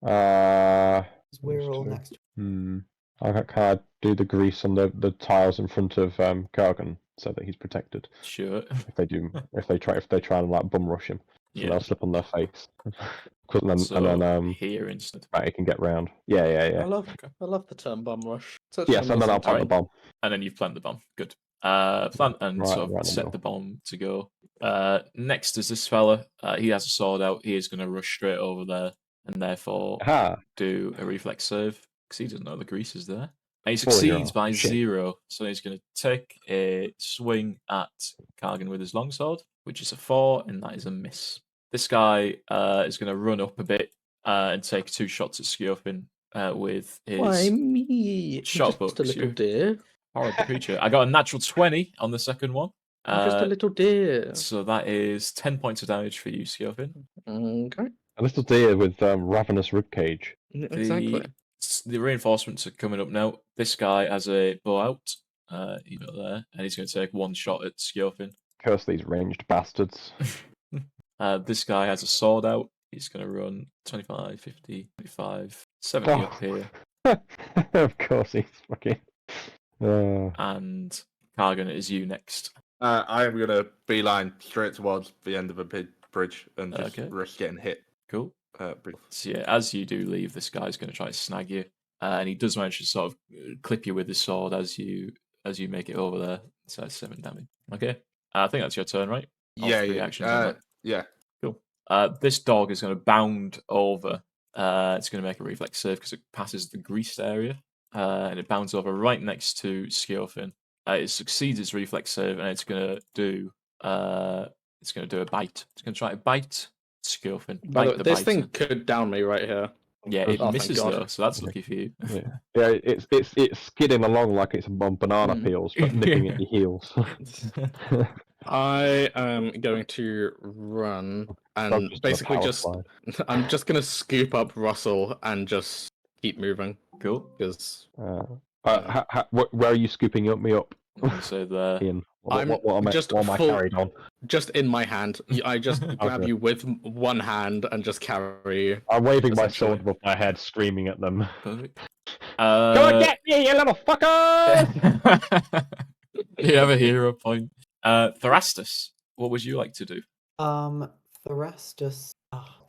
E: yeah.
D: We're all next.
C: Can I do the grease on the tiles in front of Kargan so that he's protected?
A: Sure.
C: If they try and like bum rush him, so
A: Yeah.
C: they'll slip on their face. and
A: So
C: then
A: here instead.
C: Mattie can get round. Yeah.
E: I love the term bomb rush. Such
C: Yes,
E: an
C: and then I'll
E: amazing
C: plant the
E: term.
C: bomb.
A: And then you've planted the bomb. Good. Plant and
C: Right-
A: sort of
C: right in the
A: set
C: middle.
A: the bomb to go. Next is this fella. He has a sword out. He is going to rush straight over there and therefore do a reflex save because he doesn't know the grease is there. And he succeeds by 0, so he's going to take a swing at Kargan with his longsword, which is a 4, and that is a miss. This guy is going to run up a bit and take 2 shots at Skjofin with his
E: Why me?
A: shot
E: Just a little deer.
A: Horrible creature. I got a natural 20 on the second one.
E: I'm just a little deer.
A: So that is 10 points of damage for you, Skjofin.
E: Okay.
C: A little deer with ravenous ribcage.
E: Exactly.
A: The reinforcements are coming up now. This guy has a bow out, there, and he's going to take 1 shot at Skjofin.
C: Curse these ranged bastards.
A: This guy has a sword out. He's going to run 25, 50, 25, 70 up here.
C: Of course he's fucking...
A: And Kargan, it is you next.
B: I am going to beeline straight towards the end of a bridge and just risk getting hit.
A: Cool. So yeah, as you do leave, this guy's going to try to snag you, and he does manage to sort of clip you with his sword as you make it over there. So that's 7 damage. Okay, I think that's your turn, right?
B: Yeah.
A: Cool. This dog is going to bound over. It's going to make a reflex save because it passes the greased area, and it bounds over right next to Skjofin. It succeeds its reflex save, and it's going to do a bite. It's going to try to bite Skjofin.
E: This thing could down me right here.
A: Yeah, it misses though, so that's lucky for you.
C: Yeah, it's skidding along like it's on banana peels, but nipping at your heels.
E: I am going to run and basically I'm just going to scoop up Russell and just keep moving.
A: Cool.
E: Because
C: where are you scooping me up?
A: So there.
C: Ian, what am I carried on?
E: Just in my hand. I just grab you with one hand and just carry you.
C: I'm waving my sword above my head, screaming at them.
A: Perfect.
C: Come and get me, you little fucker!
A: You have a hero point. Thrastus, what would you like to do?
D: Thrastus,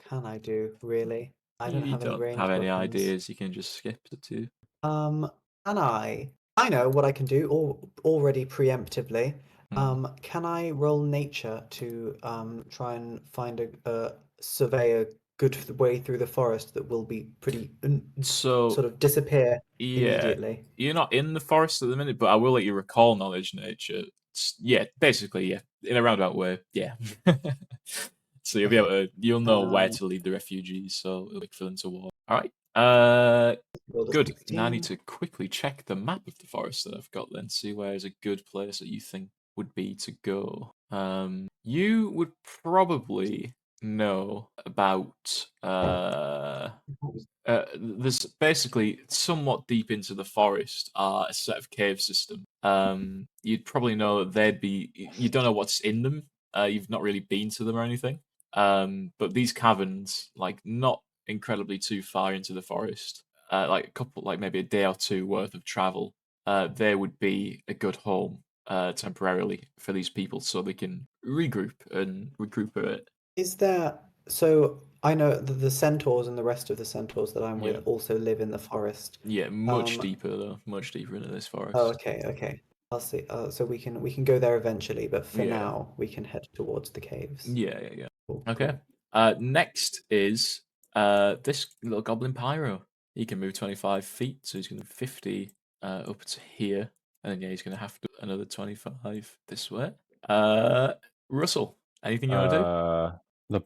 D: can I do, really? I don't have any range
A: have any
D: weapons.
A: ideas, you can just skip the 2.
D: Can I know what I can do already preemptively. Can I roll nature to try and find survey a good way through the forest that will be pretty sort of disappear immediately?
A: You're not in the forest at the minute, but I will let you recall knowledge nature. Basically, in a roundabout way, So you'll be able you'll know where to lead the refugees, so it'll be for them to walk. All right. Good. 16. Now I need to quickly check the map of the forest that I've got then, see where is a good place that you think would be to go. You would probably know about there's basically somewhat deep into the forest are a set of cave system. You'd probably know that you don't know what's in them. You've not really been to them or anything. But these caverns, like not incredibly too far into the forest, maybe a day or 2 worth of travel, there would be a good home temporarily for these people so they can regroup and recuperate.
D: Is there... So I know that the centaurs and the rest of the centaurs that I'm with also live in the forest.
A: Yeah, much deeper though. Much deeper into this forest.
D: Oh, okay. I'll see. So we can go there eventually, but for now we can head towards the caves.
A: Yeah.
D: Cool.
A: Okay. Next is this little goblin pyro. He can move 25 feet, so he's going to 50 up to here, and then he's going to have to another 25 this way. Russell, anything you want to
C: do?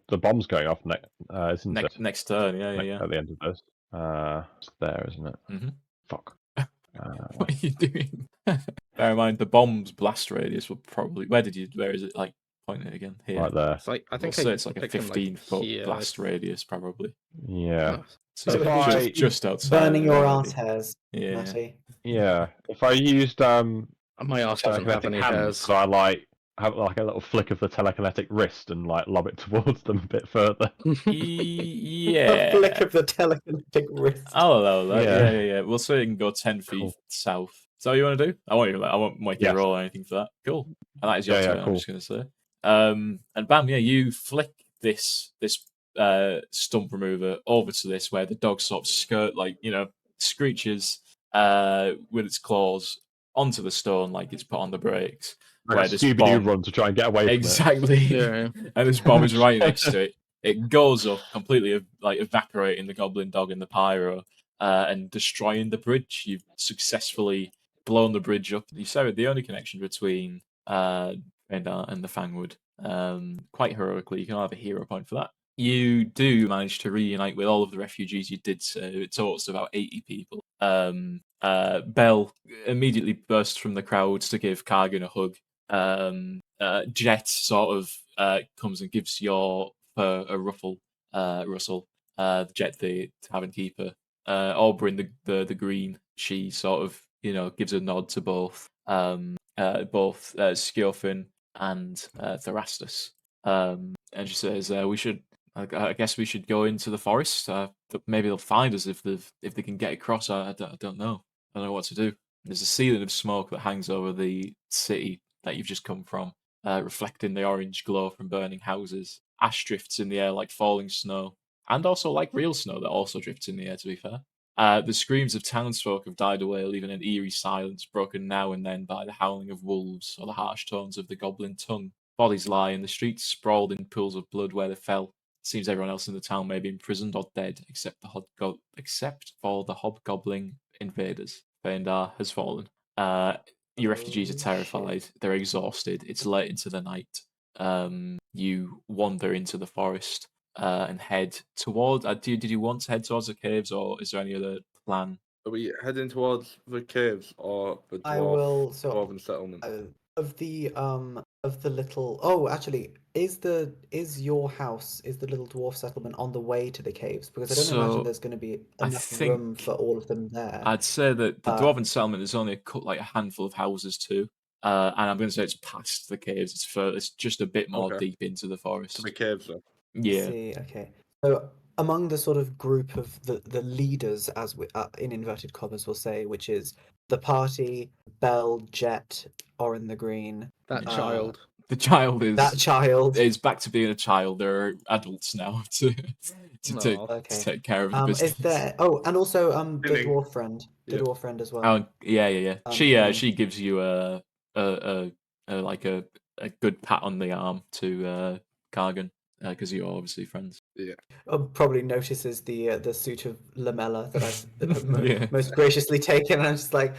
C: The bomb's going off
A: next turn. Yeah.
C: At the end of this, it's there, isn't it?
A: Mm-hmm.
C: Fuck.
A: What are you doing? Bear in mind the bomb's blast radius will probably. Where is it? Like point it again here.
C: Right there.
E: I think
A: it's like a 15-foot blast radius, probably.
C: Yeah.
A: So if just outside.
D: Burning your arse hairs,
A: yeah.
D: Mattie.
C: Yeah. If I used
E: my arse doesn't have any hairs,
C: so I have like a little flick of the telekinetic wrist and like lob it towards them a bit further.
A: Yeah.
D: A flick of the telekinetic wrist.
A: Oh, yeah. We'll say you can go 10 feet south. Is that what you want to do? I won't make you roll or anything for that. Cool. And that is your turn, cool. I'm just going to say. And bam, you flick this stump remover over to this where the dog sort of screeches with its claws onto the stone like it's put on the brakes.
C: Like where this bomb run to try and get away from
A: exactly.
C: it.
A: And this bomb is right next to it. it goes up, completely like evaporating the goblin dog and the pyro, and destroying the bridge. You've successfully blown the bridge up. You severed the only connection between Fhaendar and the Fangwood. Quite heroically, you can have a hero point for that. You do manage to reunite with all of the refugees you did so. It totals to about 80 people. Bell immediately bursts from the crowd to give Kargan a hug. Jet sort of comes and gives your fur a rustle. Jet, the tavern keeper. Oberyn, the green, she sort of gives a nod to both Skjofin and Therastus. And she says, "We should. I guess we should go into the forest. Maybe they'll find us if they can get across. I don't know. I don't know what to do." There's a ceiling of smoke that hangs over the city that you've just come from, reflecting the orange glow from burning houses. Ash drifts in the air like falling snow, and also like real snow that also drifts in the air, to be fair. The screams of townsfolk have died away, leaving an eerie silence broken now and then by the howling of wolves or the harsh tones of the goblin tongue. Bodies lie in the streets, sprawled in pools of blood where they fell. It seems everyone else in the town may be imprisoned or dead, except for the hobgoblin invaders. Fhaendar has fallen. Your refugees are terrified. They're exhausted. It's late into the night. You wander into the forest and head toward. Did you want to head towards the caves, or is there any other plan?
B: Are we heading towards the caves or the dwarven settlement?
D: Of the little. Oh, actually, is the little dwarf settlement on the way to the caves? Because I don't imagine there's going to be enough room for all of them there.
A: I'd say that the dwarven settlement is only a handful of houses too, and I'm going to say it's past the caves. It's just a bit more deep into the forest.
B: To the caves, though.
A: Yeah.
D: See, okay. So among the sort of group of the leaders, as we in inverted commas we'll say, which is the party, Bell, Jet, Oren the Green.
E: That child.
A: The child is
D: that child
A: is back to being a child. They're adults now to take care of the business.
D: Is there? Oh, and also the dwarf friend, dwarf friend as well.
A: Oh yeah. She gives you a good pat on the arm to Kargan. Because you're obviously friends.
B: Yeah.
D: Probably notices the suit of lamella that I've most graciously taken, and I'm just like,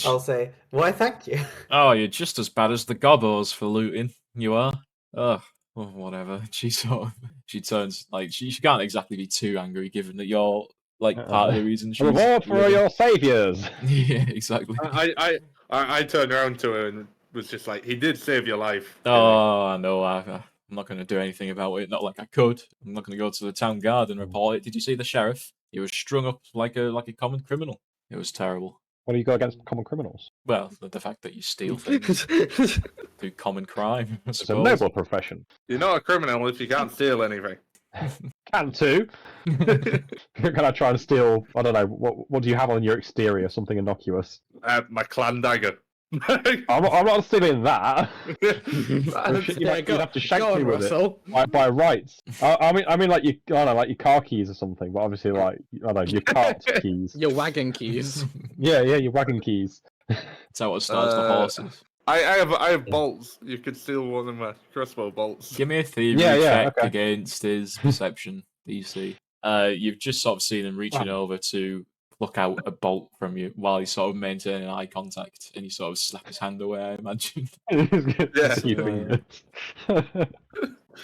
D: I'll say, why, thank you.
A: Oh, you're just as bad as the gobbos for looting. You are. Oh, well, whatever. She turns like she can't exactly be too angry, given that you're like part of the reason she's
C: reward for your saviors.
A: Yeah, exactly.
B: I turned around to her and was just like, he did save your life.
A: Oh no, I'm not going to do anything about it. Not like I could. I'm not going to go to the town guard and report it. Did you see the sheriff? He was strung up like a common criminal. It was terrible.
C: What do you got against common criminals?
A: Well, the fact that you steal things through common crime.
C: It's a noble profession.
B: You're not a criminal if you can't steal anything.
C: Can too. Can I try and steal? I don't know. What do you have on your exterior? Something innocuous.
B: My clan dagger.
C: I'm not stealing that. You'd have to shank me with it by rights. I mean, like your car keys or something. But obviously, like your cart keys.
E: Your wagon keys.
C: Yeah, your wagon keys.
A: That's how it starts the horses.
B: I have bolts. You could steal one of my crossbow bolts.
A: Give me a thievery check against his perception, DC. You've just sort of seen him reaching over to pluck out a bolt from you while he's sort of maintaining eye contact, and you sort of slap his hand away, I imagine.
D: The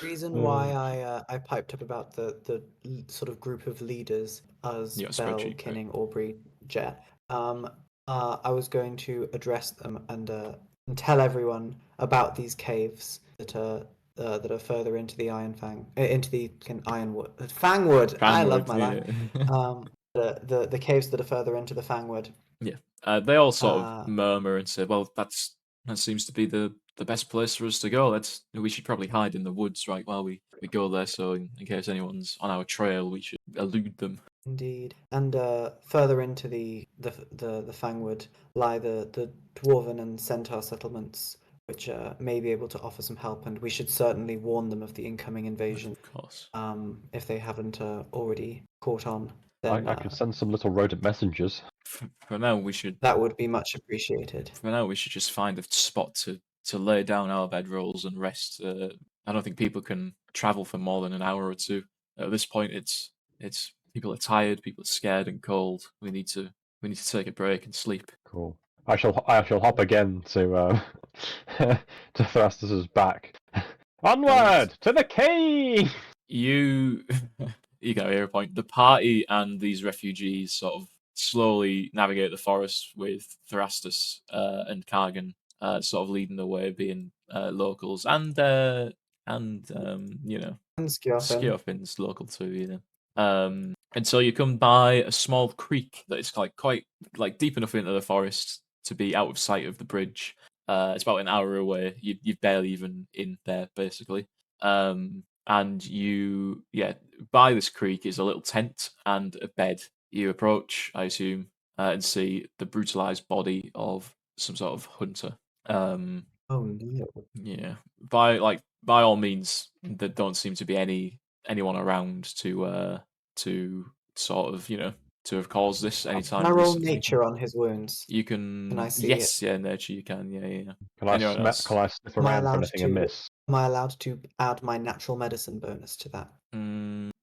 D: reason why I piped up about the sort of group of leaders as Bell, Kinning, Aubrey, Jet, I was going to address them and tell everyone about these caves that are further into the Ironfang, into the Ironwood, Fangwood. I love my life. The caves that are further into the Fangwood.
A: Yeah, they all sort of murmur and say, "Well, that seems to be the best place for us to go. We should probably hide in the woods, right, while we go there. So in case anyone's on our trail, we should elude them."
D: Indeed, and further into the Fangwood lie the dwarven and centaur settlements, which may be able to offer some help, and we should certainly warn them of the incoming invasion.
A: Of course.
D: If they haven't already caught on. Then,
C: I could send some little rodent messengers.
A: For now, we should.
D: That would be much appreciated.
A: For now, we should just find a spot to lay down our bedrolls and rest I don't think people can travel for more than an hour or two. At this point, it's people are tired, people are scared and cold. We need to take a break and sleep.
C: Cool. I shall hop again to to Thrastus's back. Onward to the cave.
A: You got a hero point. The party and these refugees sort of slowly navigate the forest with Thrastus and Kargan sort of leading the way, being locals, and you know,
D: And Skjorfin.
A: Skjorfin's local too, you know. And so you come by a small creek that is quite deep enough into the forest to be out of sight of the bridge. It's about an hour away. You're barely even in there, basically. And by this creek is a little tent and a bed. You approach, I assume, and see the brutalized body of some sort of hunter.
D: Oh no.
A: Yeah. By all means, there don't seem to be anyone around to sort of, to have caused this anytime.
D: Can I roll
A: recently.
D: nature on his wounds?
A: You can.
D: Can I see
A: yes, yeah, nature. You can. Yeah.
C: Can I
A: Anyone else?
C: can I sniff
D: Am I
C: around for
D: allowed
C: anything
D: to-
C: amiss?
D: Am I allowed to add my natural medicine bonus to that?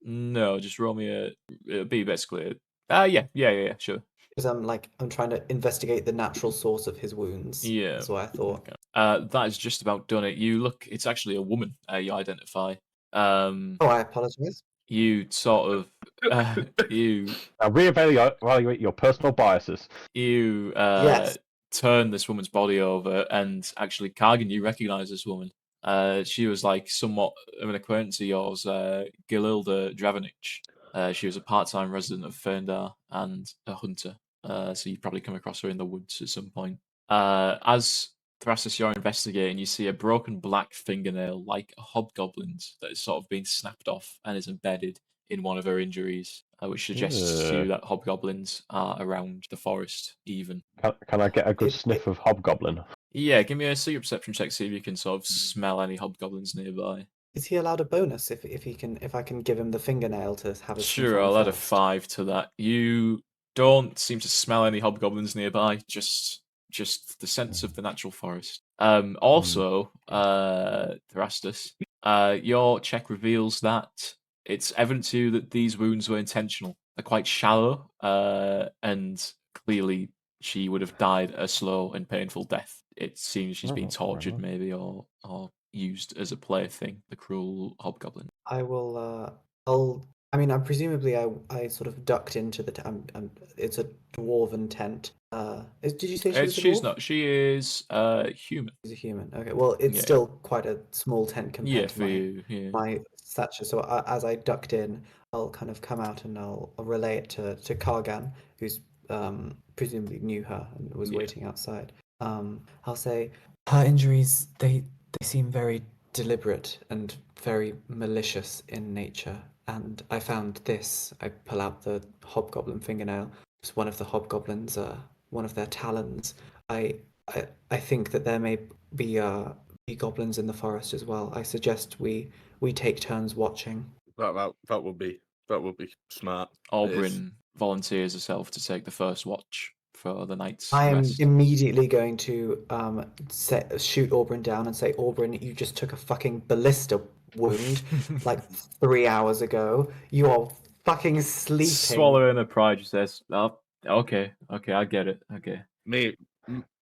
A: No, just roll me it'll be basically. Yeah, sure.
D: Because I'm trying to investigate the natural source of his wounds.
A: Yeah.
D: That's what I thought.
A: Okay. That is just about done it. You look. It's actually a woman. You identify.
D: Oh, I apologize.
A: You sort of. You.
C: Now reevaluate your personal biases.
A: You.
D: Yes.
A: Turn this woman's body over, and actually, Kargan, you recognize this woman. She was somewhat of an acquaintance of yours, Gililda Dravenich. She was a part-time resident of Fhaendar and a hunter. So you've probably come across her in the woods at some point. As Thrastus, you're investigating, you see a broken black fingernail like a hobgoblin's that has sort of been snapped off and is embedded in one of her injuries, which suggests to you that hobgoblins are around the forest even.
C: Can I get a good sniff of hobgoblin?
A: Yeah, give me a secret perception check, see if you can sort of smell any hobgoblins nearby.
D: Is he allowed a bonus if I can give him the fingernail to have a sniff
A: Sure,
D: on
A: I'll add a
D: first?
A: 5 to that. You don't seem to smell any hobgoblins nearby, just the sense of the natural forest. Also, Thrastus, your check reveals that it's evident to you that these wounds were intentional. They're quite shallow, and clearly she would have died a slow and painful death. It seems she's been tortured, maybe, or used as a plaything. The cruel hobgoblin.
D: I will. Presumably I sort of ducked into the. It's a dwarven tent. Did you say she was a
A: She's
D: dwarf?
A: not. She is human.
D: She's a human. Okay. Well, it's
A: Yeah.
D: still quite a small tent compared to
A: for you. Yeah.
D: my stature. So as I ducked in, I'll kind of come out and I'll relay it to Kargan, who's presumably knew her and was waiting outside. I'll say her injuries they seem very deliberate and very malicious in nature. And I found this. I pull out the hobgoblin fingernail. It's one of the hobgoblins. One of their talons. I think that there may be goblins in the forest as well. I suggest we take turns watching.
B: That would be smart.
A: Oberyn volunteers herself to take the first watch for the night's
D: I am
A: rest.
D: immediately going to shoot Oberyn down and say, Oberyn, you just took a fucking ballista wound like 3 hours ago. You are fucking sleeping.
A: Swallowing her pride, she says, "Oh, okay, I get it. Okay."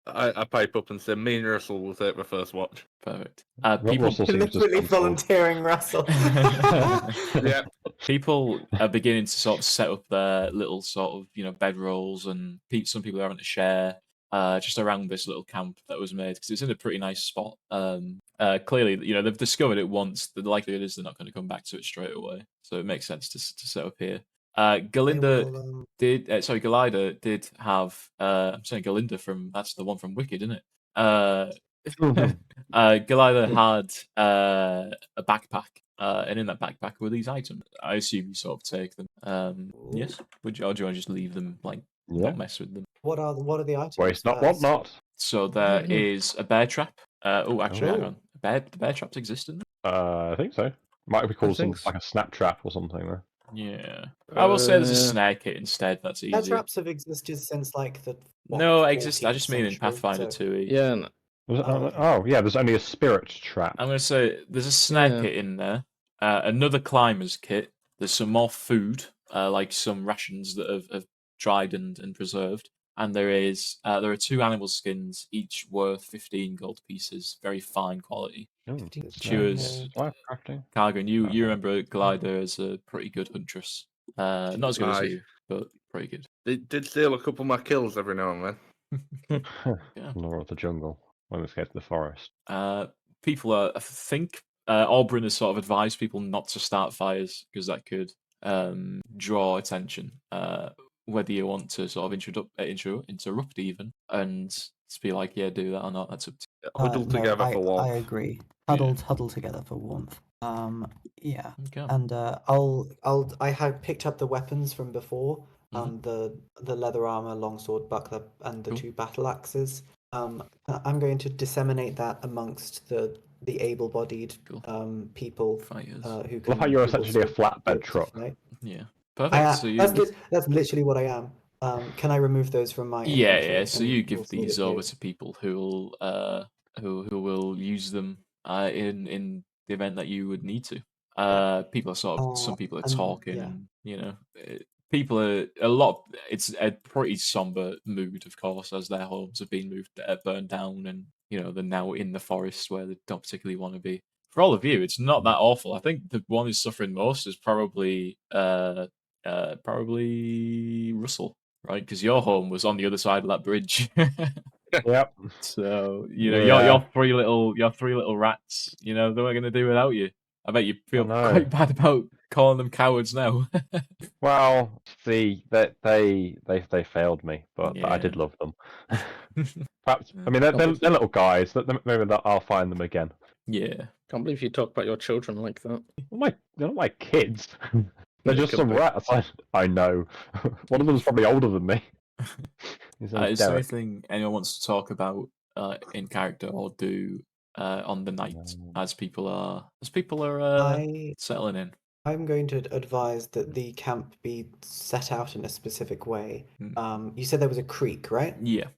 B: I pipe up and say, me and Russell will take the first watch.
A: Perfect. People
C: Russell seems
D: Literally
C: disgruntled.
D: volunteering Russell.
B: Yeah.
A: People are beginning to sort of set up their little sort of, bedrolls, and some people are having to share just around this little camp that was made because it's in a pretty nice spot. Clearly, they've discovered it once. The likelihood is they're not going to come back to it straight away, so it makes sense to set up here. Galida Galida did have. I'm saying Galinda that's the one from Wicked, isn't it? Galida had a backpack, and in that backpack were these items. I assume you sort of take them. Yes. Would you, or do you want to just leave them, not mess with them?
D: What are the items?
C: Waste not, want not.
A: So there is a bear trap. Actually, hang on. The bear traps exist in there?
C: I think so. Might be called something like a snap trap or something there.
A: Yeah. I will say there's a snare kit instead. That's easy.
D: Bear traps have existed since the.
A: No, it exists. I just mean in
D: century,
A: Pathfinder
D: so-
A: 2e.
E: Yeah,
C: Oh, yeah, there's only a spirit trap.
A: I'm going to say there's a snare
E: Yeah.
A: kit in there, another climber's kit. There's some more food, like some rations that have dried and preserved. And there are 2 animal skins, each worth 15 gold pieces, very fine quality.
C: Ooh,
A: Cheers.
C: life crafting.
A: Cargan, you remember Glider as a pretty good huntress. Not as good as
B: Aye.
A: you, but pretty good.
B: They did steal a couple of my kills every now and then.
A: Yeah.
C: Law of the jungle. When we get to the forest.
A: People are, I think, Aubryn has sort of advised people not to start fires because that could draw attention. Whether you want to sort of interrupt even, and to be like, yeah, do that or not, that's up to
B: Huddle together for warmth.
F: I agree. Huddle together for warmth. Yeah.
A: you. Okay.
D: And I had picked up the weapons from before. The leather armor, longsword, buckler, and the
A: Cool.
D: 2 battle axes. I'm going to disseminate that amongst the able-bodied
A: Cool.
D: people
A: Fighters.
D: who
C: I
D: can.
C: love how you're
D: who
C: essentially a
D: also
C: flatbed
D: work
C: truck.
D: tonight.
A: Yeah. Perfect. So you.
D: That's literally what I am. Can I remove those from my?
A: Yeah,
D: inventory
A: yeah. So
D: and
A: you
D: we'll
A: give
D: see
A: these
D: if
A: over
D: they-
A: to people who will use them in the event that you would need to. People are some people are
D: and-
A: talking,
D: yeah.
A: and people are a lot. It's a pretty somber mood, of course, as their homes have been burned down, and they're now in the forest where they don't particularly want to be. For all of you, it's not that awful. I think the one who's suffering most is probably Russell, right? Because your home was on the other side of that bridge.
C: Yep.
A: So
C: Yeah.
A: your three little rats. They weren't going to do without you. I bet you feel
C: know.
A: quite bad about calling them cowards now.
C: Well, see, they failed me, but I did
A: Yeah.
C: love them. Perhaps, I mean, they're little guys. Maybe I'll find them again.
A: Yeah.
E: Can't believe you talk about your children like that.
C: They're not my kids. They're
E: They
C: just
E: could
C: some
E: be.
C: rats. I know. One of them's probably older than me. His name's
A: Is there
C: Derek.
A: anything anyone wants to talk about in character or do on the night as people are settling in?
D: I'm going to advise that the camp be set out in a specific way. You said there was a creek, right?
A: Yeah.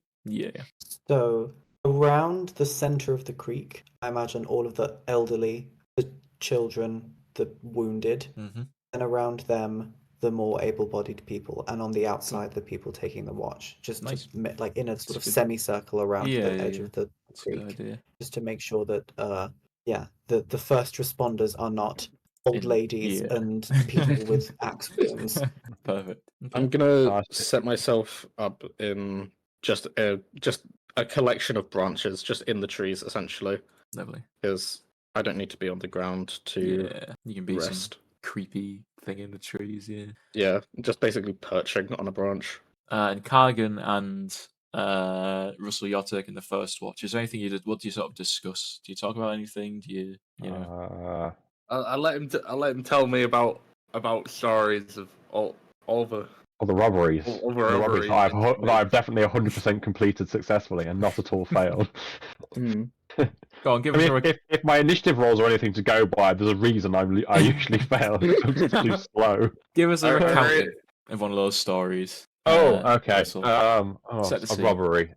D: So around the center of the creek, I imagine all of the elderly, the children, the wounded,
A: Mm-hmm.
D: and around them the more able-bodied people, and on the outside the people taking the watch, just
A: Nice.
D: to like in a sort of
A: That's good.
D: semicircle around
A: Yeah,
D: the
A: yeah,
D: edge
A: yeah.
D: of the
A: That's a good
D: creek,
A: idea.
D: just to make sure that the first responders are not old ladies
A: yeah.
D: and people with axe wounds.
A: Perfect.
E: I'm gonna
C: Nice.
E: set myself up in just a collection of branches, just in the trees, essentially,
A: Lovely.
E: because I don't need to be on the ground to
A: Yeah. You can be some
E: rest.
A: creepy thing in the trees, yeah.
E: Yeah, just basically perching on a branch.
A: And Cargan and Russell, you're taking the first watch. Is there anything what do you sort of discuss? Do you talk about anything? Do you know?
B: I'll let him tell me about stories of all the
C: robberies.
B: all the
C: The robberies
B: robberies.
C: that I've definitely 100% completed successfully and not at all failed.
A: Go on, give
C: I
A: us
C: mean, if my initiative rolls are anything to go by, there's a reason I usually fail. I'm just too slow.
A: give us a
B: Alright.
A: recounting of one of those stories.
C: Okay.
A: Russell.
C: A
A: Set the scene.
C: robbery.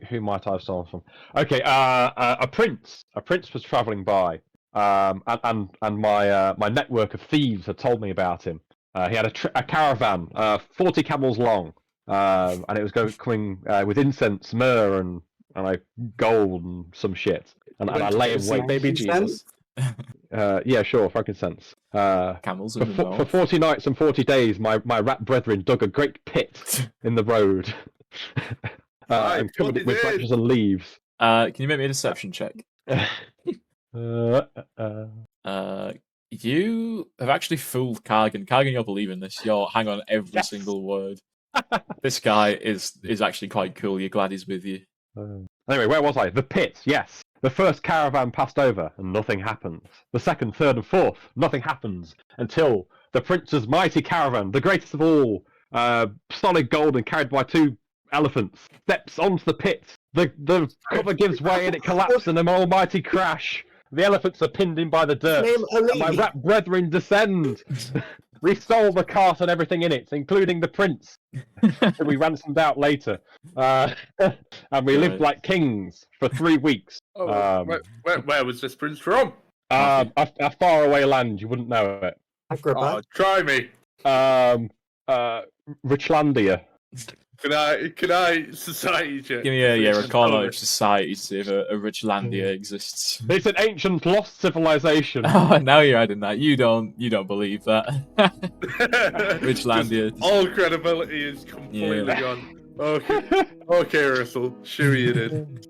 C: Who might I have stolen from? Okay. A prince was travelling by. And my network of thieves had told me about him. He had a caravan, 40 camels long, and it was coming with incense, myrrh, and gold and some shit. And I lay in wait.
E: Baby Jesus.
C: Yeah, sure, frankincense.
A: Camels in the
C: For
A: north.
C: 40 nights and 40 days, my rat brethren dug a great pit in the road, and covered it with
B: 40
C: branches and leaves.
A: Can you make me a deception check? You have actually fooled Cargan. Cargan, you're believing this. You're hang on every
C: Yes.
A: single word. This guy is actually quite cool. You're glad he's with you.
C: Anyway, where was I? The pit, yes. The first caravan passed over, and nothing happens. The second, third, and fourth, nothing happens. Until the prince's mighty caravan, the greatest of all, solid gold and carried by 2 elephants, steps onto the pit. The cover gives way and it collapses in an almighty crash. The elephants are pinned in by the dirt.
D: Name Ali.
C: And my rat brethren descend. We stole the cart and everything in it, including the prince, that we ransomed out later. And we lived like kings for 3 weeks.
B: Oh, where was this prince from?
C: A faraway land, you wouldn't know it.
B: Oh, try me.
C: Richlandia.
B: Can I society check?
A: Give me a recon of society to see if a Richlandia exists.
C: It's an ancient lost civilization.
A: Oh, now you're adding that. You don't believe that. Richlandia.
B: All credibility is completely gone. Okay, Russell, show you it.